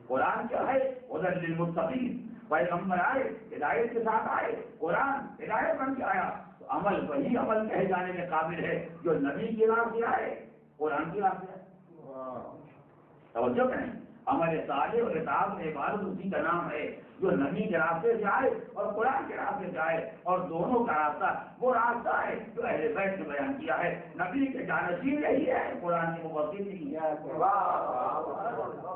قرآن کیا ہے؟ ہدی للمتقین، پیغمبر آئے ہدایت کے ساتھ آئے، قرآن ہدایت بن کے آیا، تو عمل وہی عمل کہے جانے کے قابل ہے جو نبی کی راہ سے آئے، قرآن کی راہ سے آئے۔ توجہ کریں، عمل صالح اور اطاعت عبادت اسی کا نام ہے جو نبی کے راستے سے آئے اور قرآن کے راستے سے آئے، اور دونوں کا راستہ وہ راستہ ہے جو اہل بیت نے بیان کیا ہے۔ نبی کے جانشین یہی ہے، قرآن کے مفسر نہیں ہے۔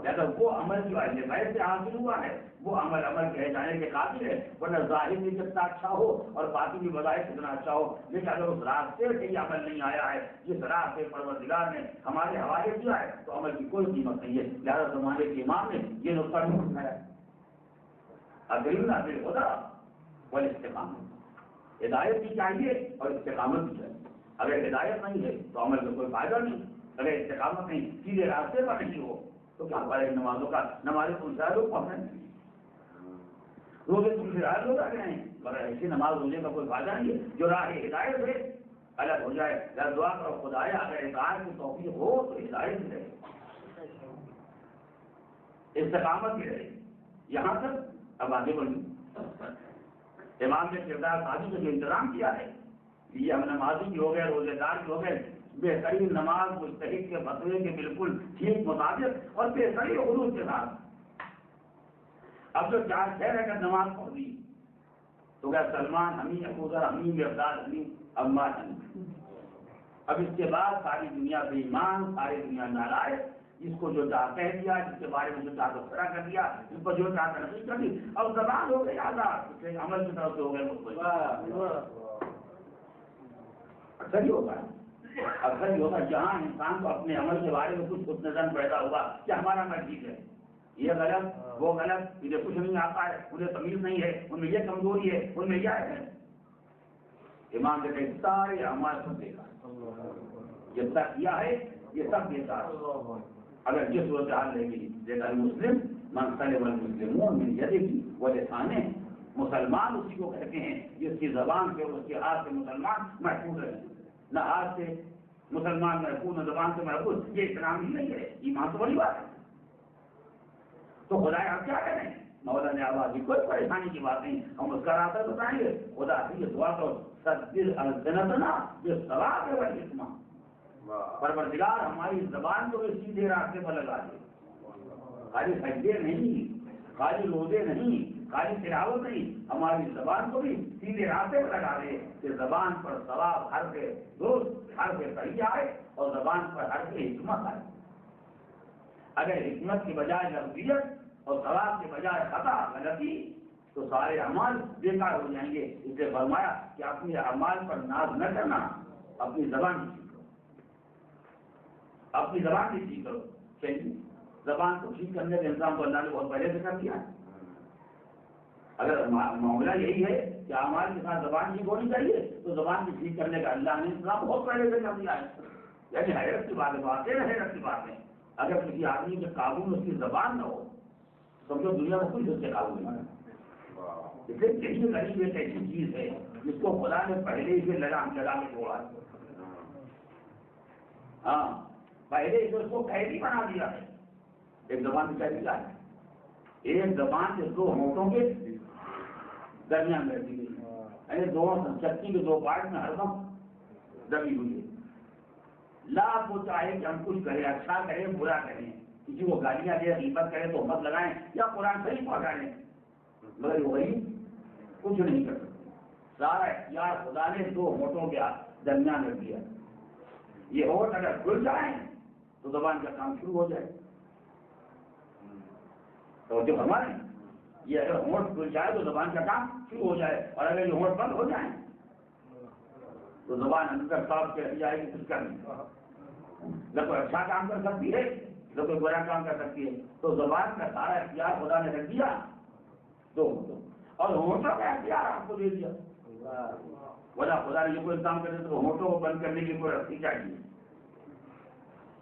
لیکن وہ عمل جو اہل بیت سے حاصل ہوا ہے وہ عمل کہے جانے کے قابل ہے، ورنہ ظاہر بھی کتنا اچھا ہو اور باطن بھی بظاہر کتنا اچھا ہو، لیکن اگر اس راستے سے یہ عمل نہیں آیا ہے جس راستے پروردگار نے ہمارے حوالے کیا ہے تو عمل کی کوئی قیمت نہیں ہے۔ لہٰذا زمانے کے امام نے یہ نقطہ نہیں اٹھایا، اکرمنا بالہدی والاستقامہ، ہدایت بھی چاہیے اور استقامت بھی چاہیے۔ اگر ہدایت نہیں ہے تو عمل میں کوئی فائدہ نہیں، اگر استقامت نہیں، سیدھے راستے پر نہیں ہو تو کیا فائدہ نمازوں کا؟ نمازیں تم سے لوگ پڑھ رہے ہیں، روزے تم سے لوگ رکھ رہے ہیں، مگر ایسی نماز روزے کا کوئی فائدہ نہیں ہے جو راہ ہدایت ہے الگ ہو جائے۔ یا دعا کرو خدایا اگر اطاعت کی توفیق ہو تو ہدایت بھی رہے، استقامت بھی رہے۔ یہاں تک اب آگے بڑھیں، امام نے کردار سازی کا جو انتظام کیا ہے، یہ ہم نمازی بھی ہو گئے، روزے دار بھی ہو گئے، بہترین نماز مجتہد کے فتوے کے بالکل ٹھیک مطابق اور بہترین خلوص کے ساتھ اب جو 4-6 رکعت نماز پڑھ دی تو کیا سلمان حمی ابو ذر حمی مقداد حمی عمار حمی، اب اس کے بعد ساری دنیا بے ایمان، ساری دنیا نالائق، جس کو جو چاہ کہہ دیا، جس کے بارے میں جو چاہ تبصرہ کر دیا، جس پر جو چاہ تنقید کر دی، اب زبان ہو گئی آزاد، اس کے عمل کی طرف سے ہو گئے مطمئن۔ اکثر ہی ہوگا، اکثر ہی ہوگا جہاں انسان کو اپنے عمل کے بارے میں کچھ نظر پیدا ہوا کہ ہمارا مرضی ہے، یہ غلط وہ غلط، انہیں کچھ نہیں آتا ہے، انہیں تمیز نہیں ہے، ان میں یہ کمزوری ہے، ان میں یہ ہے۔ امام نے کہا سارے اعمال سب دیکھا، یہ سب کیا ہے، یہ سب دیکھا ہے۔ اگر یہ صورتحال رہے گی جیسا مسلم من سلم المسلمون من یدہ ولسانہ، مسلمان اسی کو کہتے ہیں جس کی زبان سے اور اس کے ہاتھ سے مسلمان محفوظ رہے، نہ ہاتھ سے مسلمان محفوظ نہ زبان سے محفوظ، یہ اسلام ہی نہیں ہے، ایمان تو بڑی بات ہے۔ تو خدا آپ کیا کریں، مولا نے آواز کوئی پریشانی کی بات نہیں، ہم اس کا راستہ بتائیں گے، خدا سے یہ دعا کرو سدل السنتنا بالصواب والحکمہ، پروردگار ہماری زبان کو بھی سیدھے راستے پر لگا دے، خالی سجدے نہیں، خالی روزے نہیں، خالی تلاوت نہیں، ہماری زبان کو بھی سیدھے راستے پر لگا دے کہ زبان پر ثواب حرف درست حرف صحیح آئے اور زبان پر حرف حکمت آئے۔ اگر حکمت کی بجائے لفظیت اور ثواب کے بجائے خطا غلطی تو سارے اعمال بیکار ہو جائیں گے۔ اس لیے فرمایا کہ اپنے اعمال پر ناز نہ کرنا، اپنی زبان کی ٹھیک کرو، اپنی زبان کی ٹھیک کرو۔ چلیے زبان کو ٹھیک کرنے کا انتظام تو اللہ نے بہت پہلے سے کر دیا ہے۔ اگر معاملہ یہی ہے کہ اعمال کے ساتھ زبان ٹھیک ہونی چاہیے تو زبان کی ٹھیک کرنے کا اللہ نے انتظام بہت پہلے سے کر دیا ہے۔ یعنی حیرت کی بات ہے، واقعی حیرت کی بات ہے، اگر کسی آدمی کے قابو میں اس کی زبان نہ ہو سمجھو دنیا میں کچھ اس کے قابو نہیں ہے۔ اس لیے یہی غریب ایک ایسی چیز ہے جس کو خدا نے پہلے ہی سے لگا کے چھوڑا ہے۔ ہاں پہلے ہی اس کو قیدی بنا دیا ہے۔ ایک زبان کی قیدی ہے، ایک زبان کے دو ہونٹوں کے درمیان بیٹھی گئی، یعنی دونوں چکی کے دو پارٹ میں ہر دم دبی ہوئی ہے۔ لاکھ وہ چاہے کہ ہم کچھ کریں، اچھا کریں برا کریں، کسی کو گالیاں دیں غیبت کریں تو مت لگائیں یا قرآن صحیح پہنچائیں، مگر وہی کچھ نہیں کر سکتے۔ سارا اختیار خدا نے دو ہونٹوں کے درمیان رکھ دیا۔ یہ ہونٹ اگر کھل جائیں تو زبان کا کام شروع ہو جائے۔ تو جو ہمارے یہ اگر ہونٹ کھل جائے تو زبان کا کام شروع ہو جائے، اور اگر یہ ہونٹ بند ہو جائیں تو زبان اندر صاف کر جائے گی، کچھ کر نہیں، نہ کوئی اچھا کام کر سکتی ہے نہ کوئی برا کام کر سکتی ہے۔ تو زبان کا سارا اختیار خدا نے رکھ دیا دو ہونٹوں، اور ہونٹوں کا اختیار آپ کو دے دیا۔ وجہ خدا نے یہ کوئی کام کرے تو ہونٹوں کو بند کرنے کی کوئی رسی چاہیے۔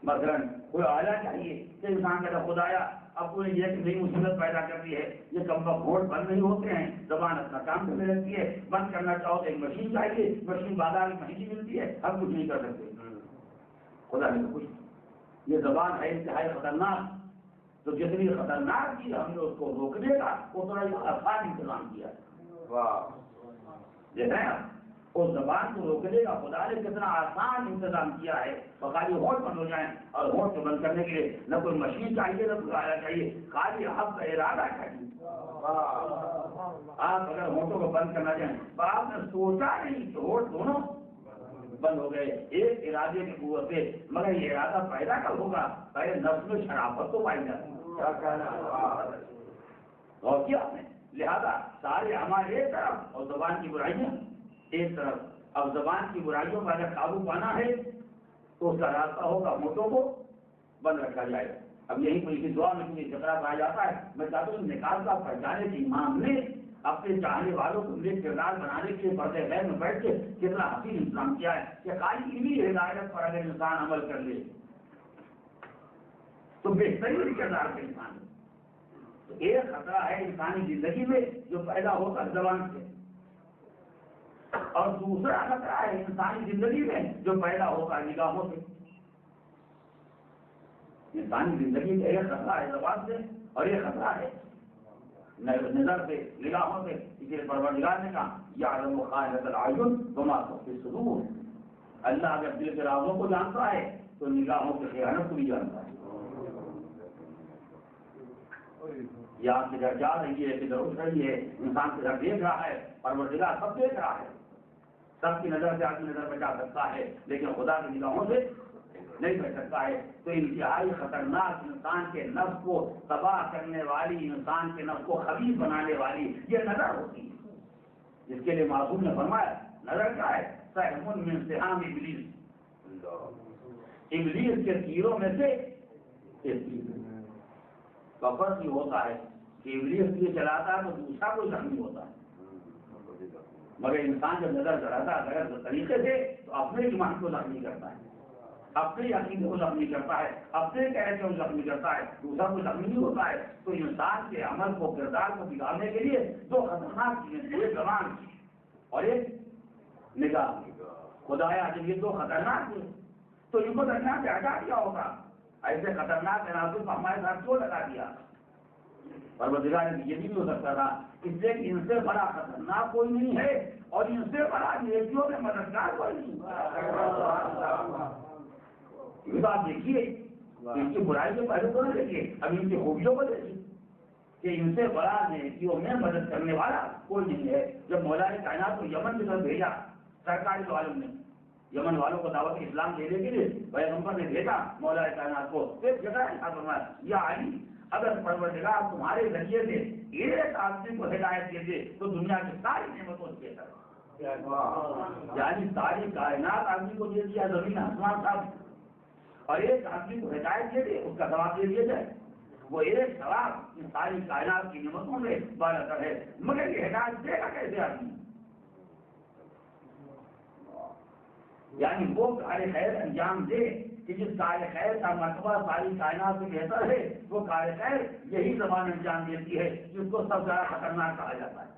مثلاً کوئی آیا چاہیے کہ انسان کا خدایا اب کوئی یہ نئی مصیبت پیدا کرتی ہے، یہ کم وقت ہونٹ بند نہیں ہوتے ہیں، زبان اپنا کام کرنے لگتی ہے، بند کرنا چاہو تو ایک مشین چاہیے، مشین بازار میں مہنگی ملتی ہے، ہم کچھ نہیں کر سکتے۔ خدا نے کچھ یہ زبان ہے انتہائی خطرناک، تو جتنی خطرناک چیز ہم نے اس کو روکنے کا اتنا ہی آسان انتظام کیا ہے۔ دیکھ رہے ہیں اس زبان کو روکنے کا خدا نے کتنا آسان انتظام کیا ہے، خالی ہونٹ بند ہو جائیں، اور ہونٹ کو بند کرنے کے لیے نہ کوئی مشین چاہیے نہ کوئی آلہ چاہیے، خالی آپ کا ارادہ چاہیے۔ آپ اگر ہونٹوں کو بند کرنا چاہیں تو آپ نے سوچا نہیں تو ہونٹ دونوں بند ہو گئے ایک ارادے کی قوت سے، مگر یہ ارادہ پیدا کب ہوگا؟ پہلے نفس میں شرافت تو پائی جاتی ہے، اور کیا آپ نے لہذا سارے ہمارے ایک طرف اور زبان کی برائیاں ایک طرف۔ اب زبان کی برائیوں پر اگر قابو پانا ہے تو اس کا راستہ ہوگا ہونٹوں کو بند رکھا جائے۔ اب یہی کوئی کی دعا میں مجھے جتنا کہا جاتا ہے، میں چاہتا ہوں نکال کا پہچانے کے امام نے اپنے چاہنے والوں کو نیک کردار بنانے کے پردے غیر میں بیٹھ کے کتنا حسین انتظام کیا ہے کہ خالی انہیں ہدایت پر اگر انسان عمل کر لے تو بہترین کردار کا انسان ہے۔ تو ایک خطرہ ہے انسانی زندگی میں جو پیدا ہوتا زبان سے، اور دوسرا خطرہ ہے انسانی زندگی میں جو پیدا ہوگا نگاہوں سے۔ انسانی زندگی کا ایک خطرہ ہے زبان سے اور ایک خطرہ ہے نظر سے، نگاہوں سے۔ اس لیے پروردگار نے کہا یعلم خائنۃ الاعین وما تخفی الصدور، اللہ اگر دل کے رازوں کو جانتا ہے تو نگاہوں کی خیانت کو بھی جانتا ہے۔ یہ آپ کدھر جا رہی ہے، کدھر اٹھ رہی ہے، انسان کدھر دیکھ رہا ہے، پروردگار سب دیکھ رہا ہے. سب کی نظر سے آدمی نظر بچا سکتا ہے لیکن خدا کی نگاہوں سے نہیں بچ سکتا ہے. تو انتہائی خطرناک انسان کے نفس کو تباہ کرنے والی، انسان کے نفس کو خبیث بنانے والی یہ نظر ہوتی ہے، جس کے لیے معصوم نے فرمایا نظر کیا ہے؟ سہم من سہام ابلیس، ابلیس کے تیروں میں سے ایک تیر. فرق یہ ہوتا ہے کہ ابلیس تیر چلاتا ہے تو دوسرا کوئی زخمی ہوتا ہے، مگر انسان جب نظر چڑھاتا ہے غیر طریقے سے تو اپنے ایمان کو زخمی کرتا ہے، اپنے عقیدے کو زخمی کرتا ہے، اپنے کہنے کو زخمی کرتا ہے، دوسرا کو زخمی نہیں ہوتا ہے. تو انسان کے عمل کو، کردار کو بگاڑنے کے لیے دو خطرناک چیزیں، ایک زبان اور ایک نگاہ. خدایا جب یہ دو خطرناک تھے تو ان کو درمیان سے ہٹا دیا ہوگا. ایسے خطرناک تناسب ہمارے ساتھ کیوں لگا دیا؟ پروردگار نے یہ بھی ہو سکتا تھا اس لیے کہ ان سے بڑا خطرناک کوئی نہیں ہے اور ان سے بڑا نیکیوں میں مددگار کوئی نہیں. یہ تو آپ دیکھیے ان کی برائی سے پہلے تو نہ دیکھیے، ابھی ان کی خوبیوں کو دیکھیے کہ ان سے بڑا نیکیوں میں مدد کرنے والا کوئی نہیں ہے. جب مولا کائنات کو یمن کی طرف بھیجا سرکاری عالم نے، یمن والوں کو دعوت اسلام دینے کے لیے پیغمبر نے بھیجا مولا کائنات کو، ایک جگہ فرمایا یا علی اگر پروردگار تمہارے ذریعے سے ایک آدمی کو ہدایت دے دے تو دنیا کی ساری نعمتوں سے بہتر. یعنی ساری کائنات آدمی کو دے دیا، زمین آسمان صاحب، اور ایک آدمی کو ہدایت دے دے اس کا ثواب دے دیا جائے. وہ ایک ثواب ان ساری کائنات کی نعمتوں میں بالاتر ہے، مگر یہ ہدایت دے گا کیسے آدمی؟ یعنی وہ کار خیر انجام دے کہ جس کار خیر کا مرتبہ ساری کائنات سے بہتر ہے، وہ کار خیر یہی زبان انجام دیتی ہے جس کو سب زیادہ خطرناک کہا جاتا ہے.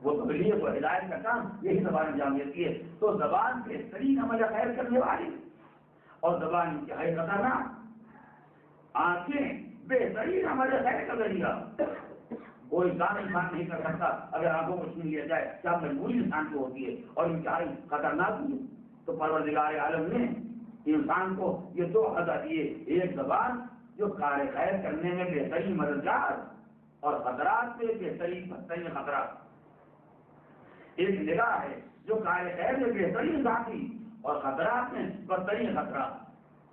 وہ تبلیغ و ہدایت کا کام یہی زبان انجام دیتی ہے. تو زبان بہترین عمل خیر کرنے والی اور زبان انتہائی خطرناک. آنکھیں بہترین عمل خیر کا ذریعہ. کوئی کام انسان نہیں کر سکتا اگر آنکھوں کو چھین لیا جائے، کیا مجبوری انسان کو ہوتی ہے اور انتہائی خطرناک بھی ہے. تو پروردگار عالم نے انسان کو یہ دو عطا دیے، ایک زبان جو کار خیر کرنے میں بہترین مددگار اور خطرات میں بدترین خطرات، ایک نگاہ ہے جو کار خیر میں بہترین ذاتی اور خطرات میں بدترین خطرات.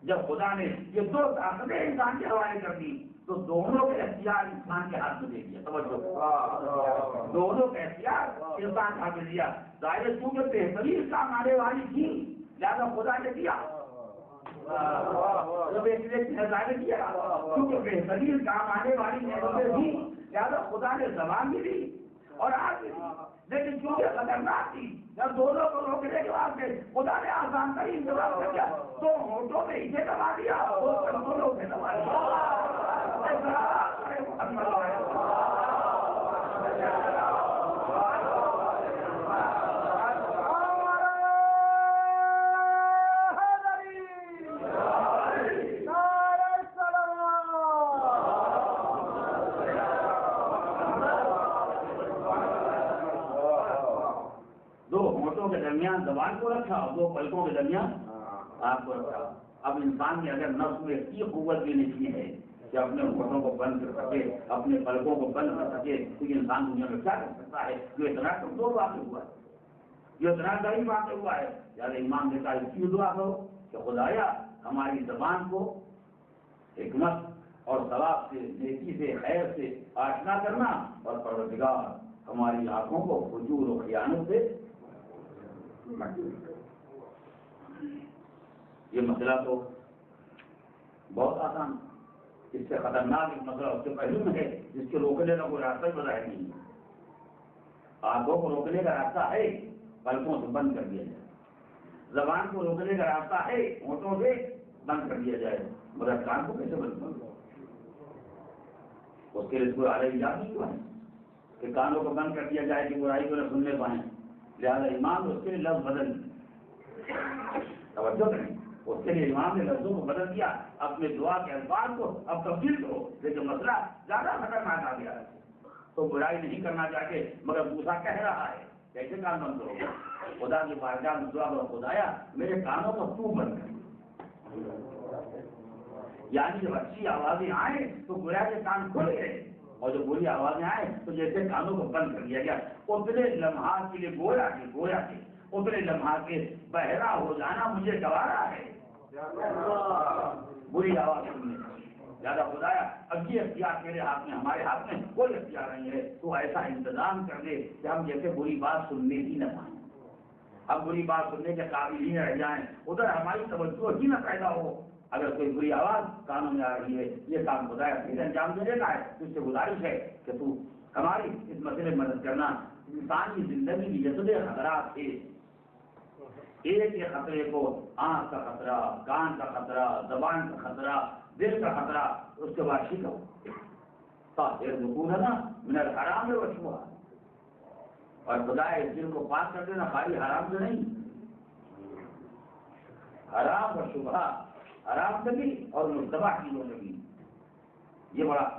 جب خدا نے یہ دو طاقتیں انسان کے حوالے کر دی تو دونوں کے اختیار انسان کے ہاتھ میں دے دیا. توجہ، دونوں کا اختیار انسان کے ہاتھ میں دیا. ظاہر چونکہ بہترین کام آنے والی تھی لہٰذا خدا نے دیا، جب ایک نے دیا کیونکہ بہترین کام آنے والی نعمتیں تھی لہٰذا خدا نے زبان بھی دی اور آج بھی دی. لیکن چونکہ خطرناک تھی جب دونوں کو روکنے کے بعد خدا نے آسان ترین جواب کر دیا، تو ہونٹوں میں اسے دبا دیا، دونوں سے دبا دیا. کے درمیان زبان کو رکھا اور دو پلکوں کے درمیان آپ کو رکھا. اب انسان نے اگر نفس میں اتنی قوت بھی نہیں ہے کہ اپنے ہونٹوں کو بند کر سکے، اپنے پلکوں کو بند کر سکے، تو انسان دنیا میں کیا کر سکتا ہے؟ جو اتنا کمزور واقع ہوا ہے، جو اتنا غریب واقع ہوا ہے. یعنی امام نے کہا اس کی دعا کرو کہ خدایا ہماری زبان کو حکمت اور ثواب سے، نیکی سے، خیر سے آشنا کرنا، اور پروردگار ہماری آنکھوں کو فجور و خیانت سے. یہ مسئلہ تو بہت آسان، اس سے خطرناک ایک مسئلہ اس کے پہلو میں ہے جس کے روکنے کا کوئی راستہ بظاہر نہیں ہے. آنکھوں کو روکنے کا راستہ ہے پلکوں سے بند کر دیا جائے، زبان کو روکنے کا راستہ ہے ہونٹوں سے بند کر دیا جائے، مگر کان کو کیسے بند کر؟ اس کے لیے کوئی اعلیٰ ایجاد نہیں ہوا ہے کہ کانوں کو بند کر دیا جائے کہ برائی کو نہ سننے پائیں. لہٰذا امام اس کے لیے لفظ بدل، توجہ کریں، اس کے لیے امام نے لفظوں کو بدل دیا، اپنے دعا کے الفاظ کو اب تبدیل کرو. لیکن مسئلہ زیادہ خطرناک آ گیا ہے. تو برائی نہیں کرنا چاہتے مگر دوسرا کہہ رہا ہے، کیسے کام بند کرو گے؟ خدا کی بارگاہ میں دعا کرو، خدایا میرے کانوں کو تو بند کر. یعنی جب اچھی آوازیں آئیں تو گویا کے کان کھل گئے، اور جب بری آوازیں آئیں تو جیسے کانوں کو بند کر دیا گیا۔ اتنے لمحات کے لیے گویا کے اتنے لمحات کے بہرا ہو جانا مجھے گوارا ہے بری آواز سننے زیادہ خدایا اب یہ اختیار میرے ہاتھ میں، ہمارے ہاتھ میں کوئی اختیار نہیں ہے، تو ایسا انتظام کر دے کہ ہم جیسے بری بات سننے ہی نہ پائیں، ہم بری بات سننے کے قابل ہی نہ رہ جائیں، ادھر ہماری توجہ ہی نہ پیدا ہو۔ اگر کوئی بری آواز کانوں میں آ رہی ہے، یہ کام خدایا پھر انجام دینے کا ہے، تو اس سے گزارش ہے کہ تو ہماری اس مسئلے میں مدد کرنا۔ انسان کی زندگی کی جتنے خطرات تھے، ایک ایک خطرے کو آنکھ کا خطرہ، کان کا خطرہ، زبان کا خطرہ، دل کا خطرہ، اس کے بعد شکر نا من الحرام و شبہ، اور خدا اس دل کو پاک کر دینا خالی حرام سے نہیں، حرام اور شبہ، حرام سے بھی اور مشتبہ چیزوں سے بھی۔ یہ بڑا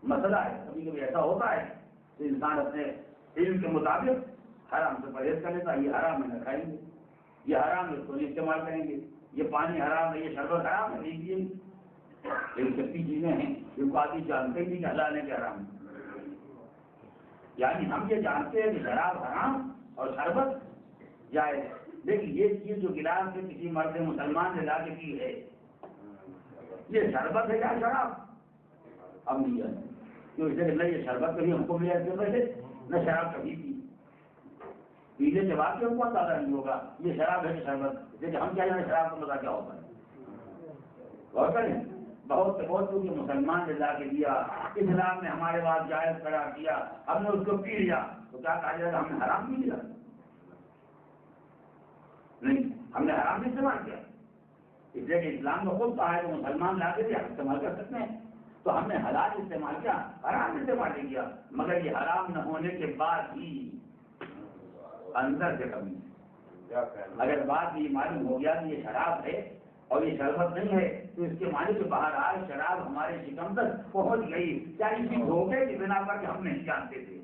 مسئلہ ہے، کبھی کبھی ایسا ہوتا ہے کہ انسان اپنے علم کے مطابق حرام سے پرہیز کر لیتا، یہ حرام ہے نہ کھائیں گے، یہ حرام ہے اس کو نہیں استعمال کریں گے، یہ پانی حرام ہے، یہ شربت حرام ہے نہیں پیئیں گے۔ ایک کتنی چیزیں ہیں جن کو آدمی جانتے ہی نہیں کہ حلال ہے کہ حرام ہے۔ یعنی ہم یہ جانتے ہیں کہ شراب حرام اور شربت جائز، لیکن یہ چیز جو گلاس سے کسی مرد مسلمان نے لا کے پی ہے، یہ شربت ہے یا شراب؟ ہم نہیں جانتے، کیوں اسے نہ یہ شربت کبھی ہم کو ملا اس سے نہ شراب کبھی پی، پینے کے بعد بھی ہم کو اندازہ نہیں ہوگا یہ شراب ہے کہ شربت، لیکن ہم کیا جانے شراب کا مزہ کیا ہوتا ہے۔ غور کریں، بہت سے بہت کیونکہ مسلمان نے لا کے دیا، اسلام نے ہمارے بعد جائز قرار دیا، ہم نے اس کو پی لیا، تو کیا کہا جائے گا ہم نے حرام پی لیا؟ نہیں، ہم نے حرام نہیں استعمال کیا، اس لیے کہ اسلام میں خود کہا ہے کہ مسلمان لا کے دیا ہم استعمال کر سکتے ہیں، تو ہم نے حلال استعمال کیا، حرام استعمال نہیں کیا، مگر یہ حرام نہ ہونے کے بعد بھی اندر سے کمی ہے۔ اگر بات یہ معلوم ہو گیا کہ یہ شراب ہے اور یہ شربت نہیں ہے، تو اس کے معنی کے بہرحال شراب ہمارے شکم تک پہنچ گئی، کیا اسی دھوکے کی بنا پر کہ ہم نہیں جانتے تھے۔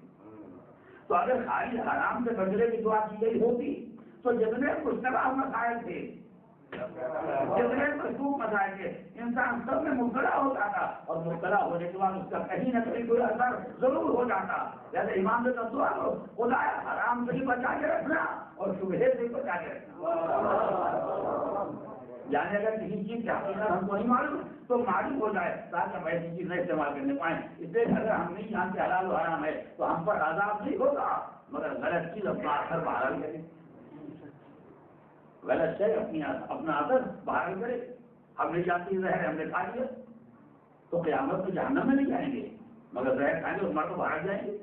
تو اگر خالی حرام سے بچنے کی دعا کی گئی ہوتی تو جتنے مشتبہ مسائل تھے، جتنے مشکوک مسائل تھے، انسان سب میں مبتلا ہوتا تھا، اور مبتلا ہونے کے بعد اس کا کہیں نہ کہیں کوئی اثر ضرور ہو جاتا۔ جیسے امام نے دعا کرو خدا حرام سے ہی بچا کے رکھنا اور شبہے سے بچا کے رکھنا، یعنی اگر کسی چیز کی حقیقت ہم کو نہیں معلوم تو معلوم ہو جائے تاکہ ہم ایسی چیز نہیں استعمال کرنے پائیں۔ اس لیے اگر ہم نہیں جانتے حلال و حرام ہے تو ہم پر عذاب نہیں ہوگا، مگر غلط چیز اپنا اثر باہر کرے، غلط شے اپنا اثر باہر کرے۔ ہم نہیں جانتے زہر ہم نے کھا لیا تو قیامت میں جہنم میں نہیں جائیں گے، مگر زہر کھائیں گے اس مرد باہر جائیں گے،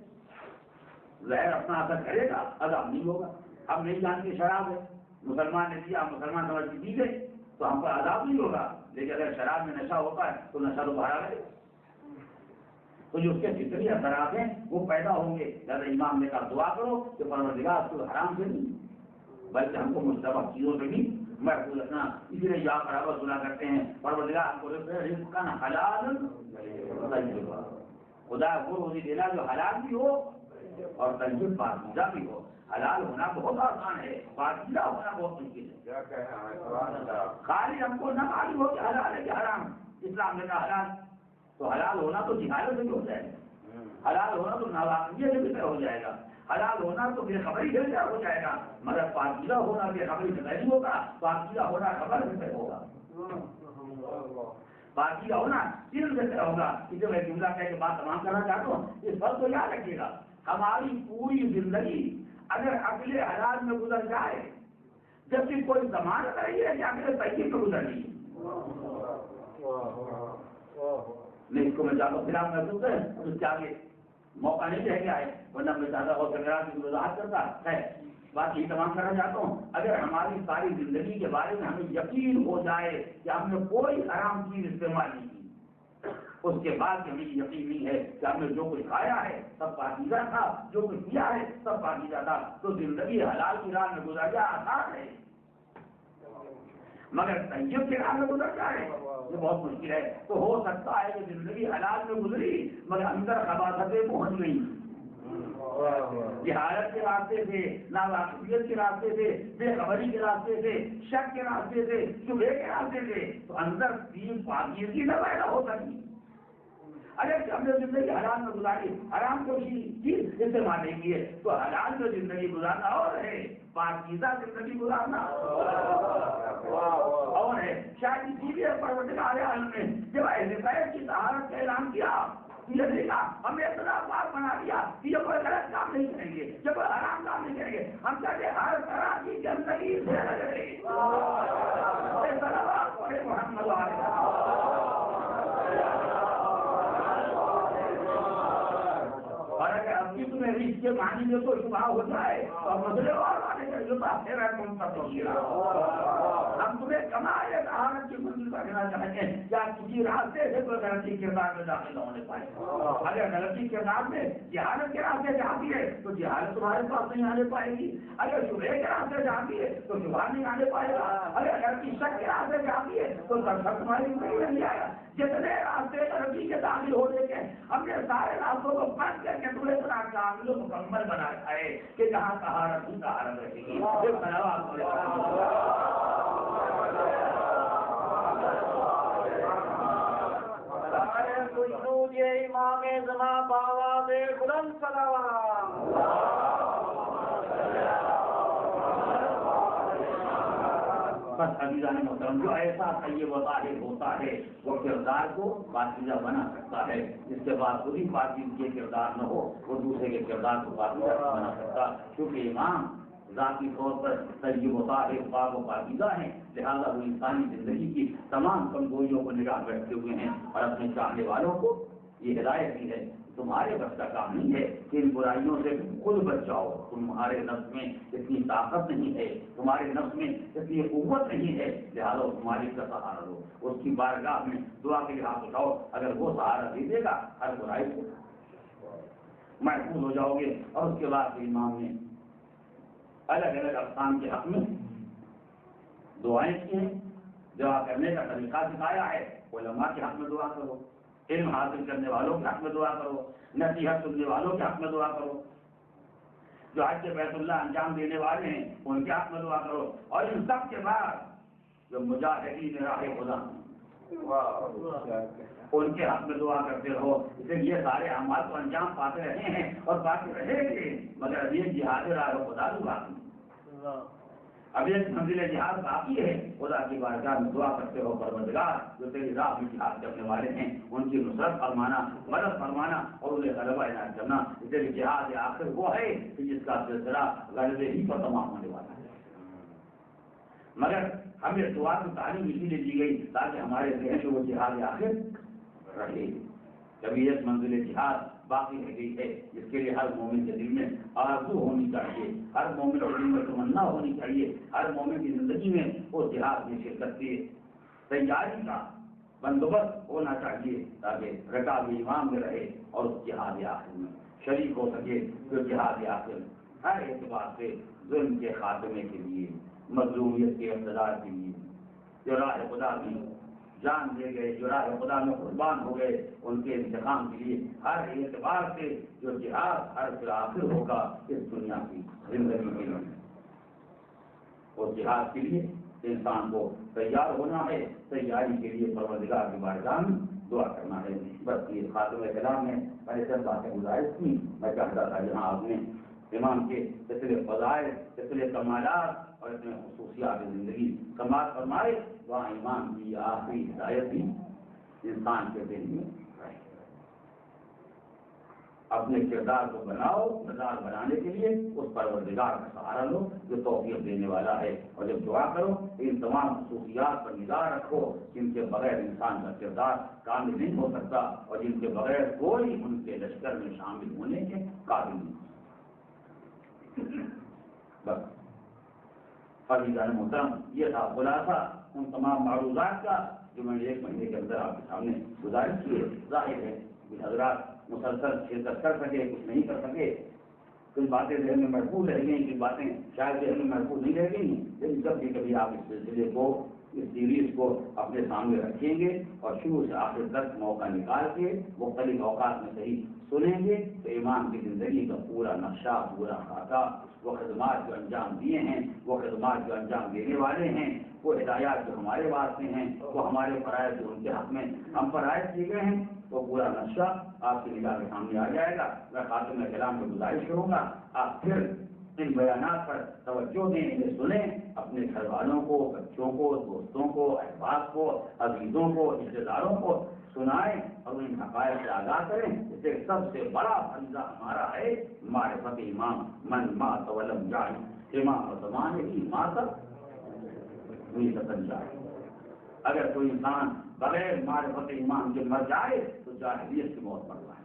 زہر اپنا اثر کرے گا، عذاب نہیں ہوگا۔ ہم نہیں جانتے شراب ہے، مسلمان نے دیا، مسلمان سمجھ کے دی گئی تو ہم پر عذاب نہیں ہوگا، لیکن اگر شراب میں نشہ ہوتا ہے تو نشہ تو باہر آئے، تو جو اس کے جتنے اثرات ہیں وہ پیدا ہوں گے۔ جیسے امام نے کہا دعا کرو کہ پروردگار تو حرام سے نہیں بلکہ ہم کو مشتبہ چیزوں سے بھی محفوظ رکھنا۔ اسی لیے یا برابر سنا کرتے ہیں پروردگار ہم کو رزق کا حلال طیبا، خدا وہ روزی دینا جو حلال بھی ہو اور طیب پاکیزہ بھی ہو۔ حلال ہونا بہت آسان ہے، پاکیزہ ہونا بہت مشکل ہے۔ خالی ہم کو نہ معلوم ہو کہ حلال ہے کہ حرام، اسلام نے کہا حلال، تو حلال ہونا تو جہالت سے بھی ہو جائے گا، حلال ہونا تو ناواقفیت سے بھی طے ہو جائے گا، حلال ہونا تو بے خبری سے طے ہو جائے گا، مگر پاکیزہ ہونا بے خبری سے نہیں ہوگا، پاکیزہ ہونا خبر سے طے ہوگا، پاکیزہ ہونا علم سے طے ہوگا۔ اسے میں جملہ کہہ کے بات تمام کرنا چاہتا ہوں، اس بات کو یاد رکھیے گا، ہماری پوری زندگی اگر اگلے حالات میں گزر جائے، جبکہ کوئی ضمانت نہیں ہے کہ اگلے طیب میں گزر رہی ہے، نہیں اس کو میں چاہتا ہوں پھر آپ محسوس کریں اس کے آگے موقع نہیں رہ گیا ہے، ورنہ میں زیادہ اور سکرات کی وضاحت کرتا ہے۔ بات یہی تمام کرنا چاہتا ہوں، اگر ہماری ساری زندگی کے بارے میں ہمیں یقین ہو جائے کہ ہم نے کوئی حرام چیز استعمال نہیں کی، اس کے بعد ہمیں یقین نہیں ہے کہ ہم نے جو کچھ کھایا ہے سب پاکیزہ تھا، جو کچھ کیا ہے سب پاکیزہ تھا، تو زندگی حلال کی راہ میں گزر جائے آسان ہے، مگر طیب کے راہ میں گزر جائے یہ بہت مشکل ہے۔ تو ہو سکتا ہے کہ زندگی حلال میں گزری مگر اندر خباثتیں پہنچ گئی، جہالت کے راستے سے، ناواقفیت کے راستے سے، بے خبری کے راستے سے، شک کے راستے سے، شبہ کے راستے سے، تو اندر دین پاکیزگی نہ پیدا ہو سکی۔ اگر ہم نے زندگی حرام میں گزاری، حرام کو چیز استعمال نہیں کی ہے، تو حلال میں زندگی گزارنا اور ہے، پاکیزہ زندگی گزارنا اور ہے۔ شاید اسی لیے پروردگار عالم نے جب اہل بیت کی طہارت کا اعلان کیا، یہ دیکھا ہم نے اتنا پاک بنا دیا کہ یہ کوئی غلط کام نہیں کریں گے، یہ کوئی حرام کام نہیں کریں گے، ہم کہتے ہر طرح کی گندگی سے لگے محمد اور اگر اب بھی تمہیں اس کے معنی میں تو شبہ ہو جائے اور مسئلے اور آنے کا جو پھر ہم تمہیں کمائے طہارت کی منزل پر رکھنا چاہتے ہیں، یا کسی راستے سے کوئی غلطی کردار میں داخل نہ ہونے پائے۔ اگر غلطی کردار میں جہالت کے راستے سے آتی ہے تو جہالت تمہارے پاس نہیں آنے پائے گی، اگر شبہ کے راستے سے آتی ہے تو شبہ نہیں آنے پائے گا، اگر غلطی شک کے راستے سے آتی ہے تو شک تمہاری زندگی میں نہیں آئے گا۔ جتنے راستے غلطی کے داخل ہونے کے ہم نے سارے راستوں کو بند کر کے تمہیں اتنا کامل و مکمل بنا رکھا ہے کہ جہاں طہارت ہی طہارت رہے گی۔ امام زمان باواز بلند صلوات۔ بس عزیزان محترم، جو ایسا طیب و طاہر ہوتا ہے وہ کردار کو پاکیزہ بنا سکتا ہے، جس کے بعد خود ہی پاکیزگی کے کردار نہ ہو وہ دوسرے کے کردار کو پاکیزہ نہیں بنا سکتا، کیونکہ امام ذاتی طور پر طیب و طاہر پاک و پاکیزہ ہیں، لہٰذا وہ انسانی زندگی کی تمام کمزوریوں کو نگاہ رکھتے ہوئے ہیں اور اپنے چاہنے والوں کو یہ ہدایت دی ہے، تمہارے بس کا کام نہیں ہے کہ ان برائیوں سے خود بچ جاؤ، تمہارے نفس میں اتنی طاقت نہیں ہے، تمہارے نفس میں اتنی قوت نہیں ہے، لہٰذا تمہاری کا سہارا دو، اس کی بارگاہ میں دعا کے لیے ہاتھ اٹھاؤ، اگر وہ سہارا دے دے گا ہر برائی سے محفوظ ہو جاؤ گے۔ اور اس کے بعد امام نے الگ الگ اقسام کے حق میں دعائیں کی ہیں، دعا کرنے کا طریقہ سکھایا ہے، علماء کے حق میں دعا کرو، علم حاصل کرنے والوں کے حق میں دعا کرو، نصیحت سننے والوں کے حق میں دعا کرو، جو حج بیت اللہ انجام دینے والے ہیں ان کے حق میں دعا کرو، اور ان سب کے بعد جو مجاہدین راہ خدا ان کے حق میں دعا کرتے رہو، اس لیے یہ سارے اعمال کو انجام پاتے رہے ہیں اور باقی رہے گے، مگر یہ جہاد راہ خدا تو باقی، اب ایک منزل جہاد باقی ہے، خدا کی بارگاہ میں دعا کرتے ہو پروردگار جو تیری راہ میں جہاد کرنے والے ہیں ان کی نصرت فرمانا، مدد فرمانا اور انہیں غلبہ عنایت کرنا، اس لیے جہاد آخر وہ ہے کہ جس کا سلسلہ غلبے ہی پر تمام ہونے والا ہے۔ مگر ہمیں دعا کی تعلیم اسی لیے دی گئی تاکہ ہمارے ذہن میں وہ جہاد آخر رہے، کبھی ایک منزل جہاد باقی رہ گئی ہے جس کے لیے ہر مومن کے دل میں آرزو ہونی چاہیے، ہر مومن کے دل میں تمنا ہونی چاہیے، ہر مومن کی زندگی میں وہ جہاد میں شرکت کی تیاری کا بندوبست ہونا چاہیے تاکہ رکاب امام میں رہے اور اس جہاد آخر میں شریک ہو سکے، جو جہاد آخر ہر اعتبار سے ظلم کے خاتمے کے لیے، مظلومیت کے اقتدار کے لیے، جو راہ خدا کی جان دے گئے، جو راہ خدا میں قربان ہو گئے، ان کے انتقام کے لیے ہر اعتبار سے جو جہاد ہر پھر آخر ہوگا اس دنیا کی زندگی کے لیے، اور جہاد کے لیے انسان کو تیار ہونا ہے، تیاری کے لیے پروردگار کی بارگاہ میں دعا کرنا ہے۔ بس یہ خاتمہ کلام میں میں نے چند باتیں گزارش کی، میں چاہتا تھا جہاں آپ نے امام کے اتنے فضائل، اتنے کمالات اور اتنے خصوصیات زندگی سماعت فرمائے، وہاں امام کی آخری ہدایت بھی انسان کے دل میں رہے، اپنے کردار کو بناؤ، کردار بنانے کے لیے اس پروردگار کا سہارا لو جو توفیق دینے والا ہے، اور جب دعا کرو ان تمام خصوصیات پر نگاہ رکھو جن کے بغیر انسان کا کردار کامل نہیں ہو سکتا اور جن کے بغیر کوئی ان کے لشکر میں شامل ہونے کے قابل نہیں۔ بس عزیزان محترم، یہ تھا خلاصہ ان تمام معروضات کا جو میں نے ایک مہینے کے اندر آپ کے سامنے گزارش کی ہے۔ ظاہر ہے کہ حضرات مسلسل شرکت کر سکے، کچھ نہیں کر سکے، کچھ باتیں ذہن میں محفوظ رہ گئیں، کچھ باتیں شاید ذہن میں محفوظ نہیں رہ گئیں، لیکن جب بھی کبھی آپ اس سلسلے کو اس سیریز کو اپنے سامنے رکھیں گے اور شروع سے آخر تک موقع نکال کے مختلف اوقات میں صحیح سنیں گے تو امام کی زندگی کا پورا نقشہ، پورا خاکہ، وہ خدمات جو انجام دیے ہیں، وہ خدمات جو انجام دینے والے ہیں، وہ ہدایات جو ہمارے واسطے ہیں، وہ ہمارے فرائض جو ان کے حق میں ہم پر عائد کیے گئے ہیں، وہ پورا نقشہ آپ کی نگاہ کے سامنے آ جائے گا۔ میں خاتم کلام میں گزارش کروں گا آپ پھر ان بیانات پر توجہ دیں، انہیں سنیں، اپنے گھر والوں کو، بچوں کو، دوستوں کو، احباب کو، عزیزوں کو، رشتے داروں کو سنائیں اور ان حقائق سے آگاہ کریں۔ اس سے سب سے بڑا فریضہ ہمارا ہے معرفت امام، من مات ولم یعرف امام زمان ہی مات ہوئی جائے۔ اگر کوئی انسان بغیر معرفت امام کے مر جائے تو جاہلیت کی موت مرتا ہے۔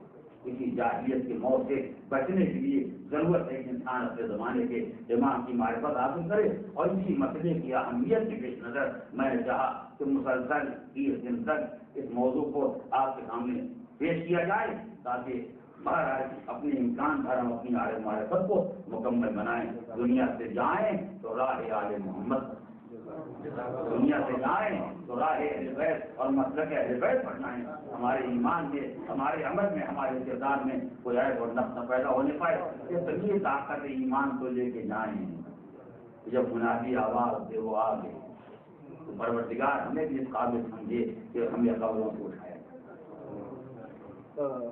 اسی جاہلیت کی موت سے بچنے کے لیے ضرورت ہے کہ انسان اپنے زمانے کے امام کی معرفت حاصل کرے، اور اسی مسئلے کی اہمیت کے پیش نظر میں نے چاہا کہ مسلسل 30 دن تک اس موضوع کو آپ کے سامنے پیش کیا جائے، تاکہ بہرحال اپنے امکان پر ہم اپنی معرفت کو مکمل بنائیں۔ دنیا سے جائیں تو راہ آل محمد، دنیا سے جائیں تو راہ اہل بیت اور مسلک اہل بیت پر جائیں۔ ہمارے ایمان میں، ہمارے عمل میں، ہمارے کردار میں کوئی عیب اور نقص نہ پیدا ہونے پائے۔ یہ سبھی طاقت ایمان کو لے کے جائیں۔ جب منادی آواز دے وہ آگے، تو پروردگار ہمیں بھی اس قابل سمجھے کہ ہمیں قبروں سے اٹھائے۔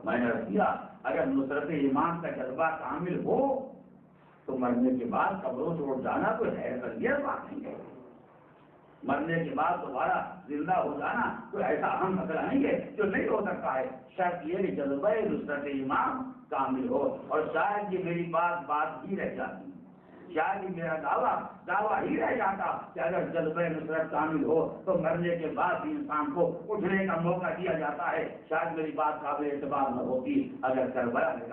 میں نے عرض کیا اگر نصرت ایمان کا جذبہ کامل ہو تو مرنے کے بعد قبروں سے اٹھ جانا کوئی حیرت بات نہیں ہے۔ مرنے کے بعد دوبارہ زندہ ہو جانا کوئی ایسا اہم مسئلہ نہیں ہے جو نہیں ہو سکتا ہے۔ شاید یہ کہ جذبہ نصرت ایمان کامل ہو، اور شاید یہ میری بات ہی رہ جاتی، شاید ہی میرا دعویٰ ہی رہ جاتا کہ اگر جذبہ نصرت کامل ہو تو مرنے کے بعد بھی انسان کو اٹھنے کا موقع دیا جاتا ہے۔ شاید میری بات قابل اعتبار نہ ہوتی اگر کربلا میں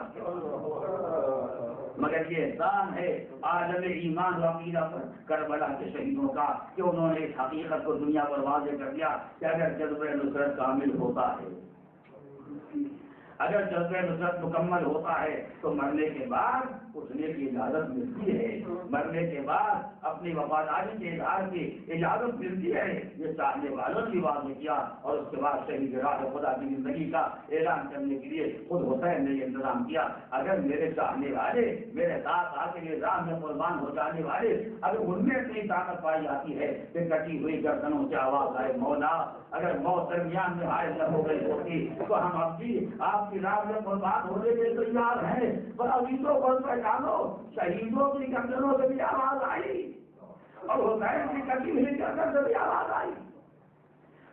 مگر یہ احسان ہے عالم ایمان و عقیدہ پر کربلا کے شہیدوں کا کہ انہوں نے اس حقیقت کو دنیا پر واضح کر دیا کہ اگر جذبہ نصرت کامل ہوتا ہے، اگر جذبہ نصرت مکمل ہوتا ہے تو مرنے کے بعد اٹھنے کی اجازت ملتی ہے، مرنے کے بعد اپنی وفاداری کے اظہار کی اجازت ملتی ہے۔ یہ چاہنے والوں نے واضح کیا، اور اس کے بعد شہید راہ خدا کی زندگی کا اعلان کرنے کے لیے خود حسین نے یہ انتظام کیا۔ اگر میرے چاہنے والے، میرے ساتھ آ کے راہ میں قربان ہو جانے والے، اگر ان میں اتنی طاقت پائی جاتی ہے کہ کٹی ہوئی گردنوں سے آواز آئے مولا، اگر موت درمیان میں حائل نہ ہو گئی ہوتی تو ہم اب بھی آپ کی راہ میں قربان ہونے کے تیار ہیں۔ پر ابھی تو بس پہچانو شہیدوں کی گردنوں سے بھی آواز آئی اور حسین کی کٹی ہوئی گردن سے بھی آواز آئی،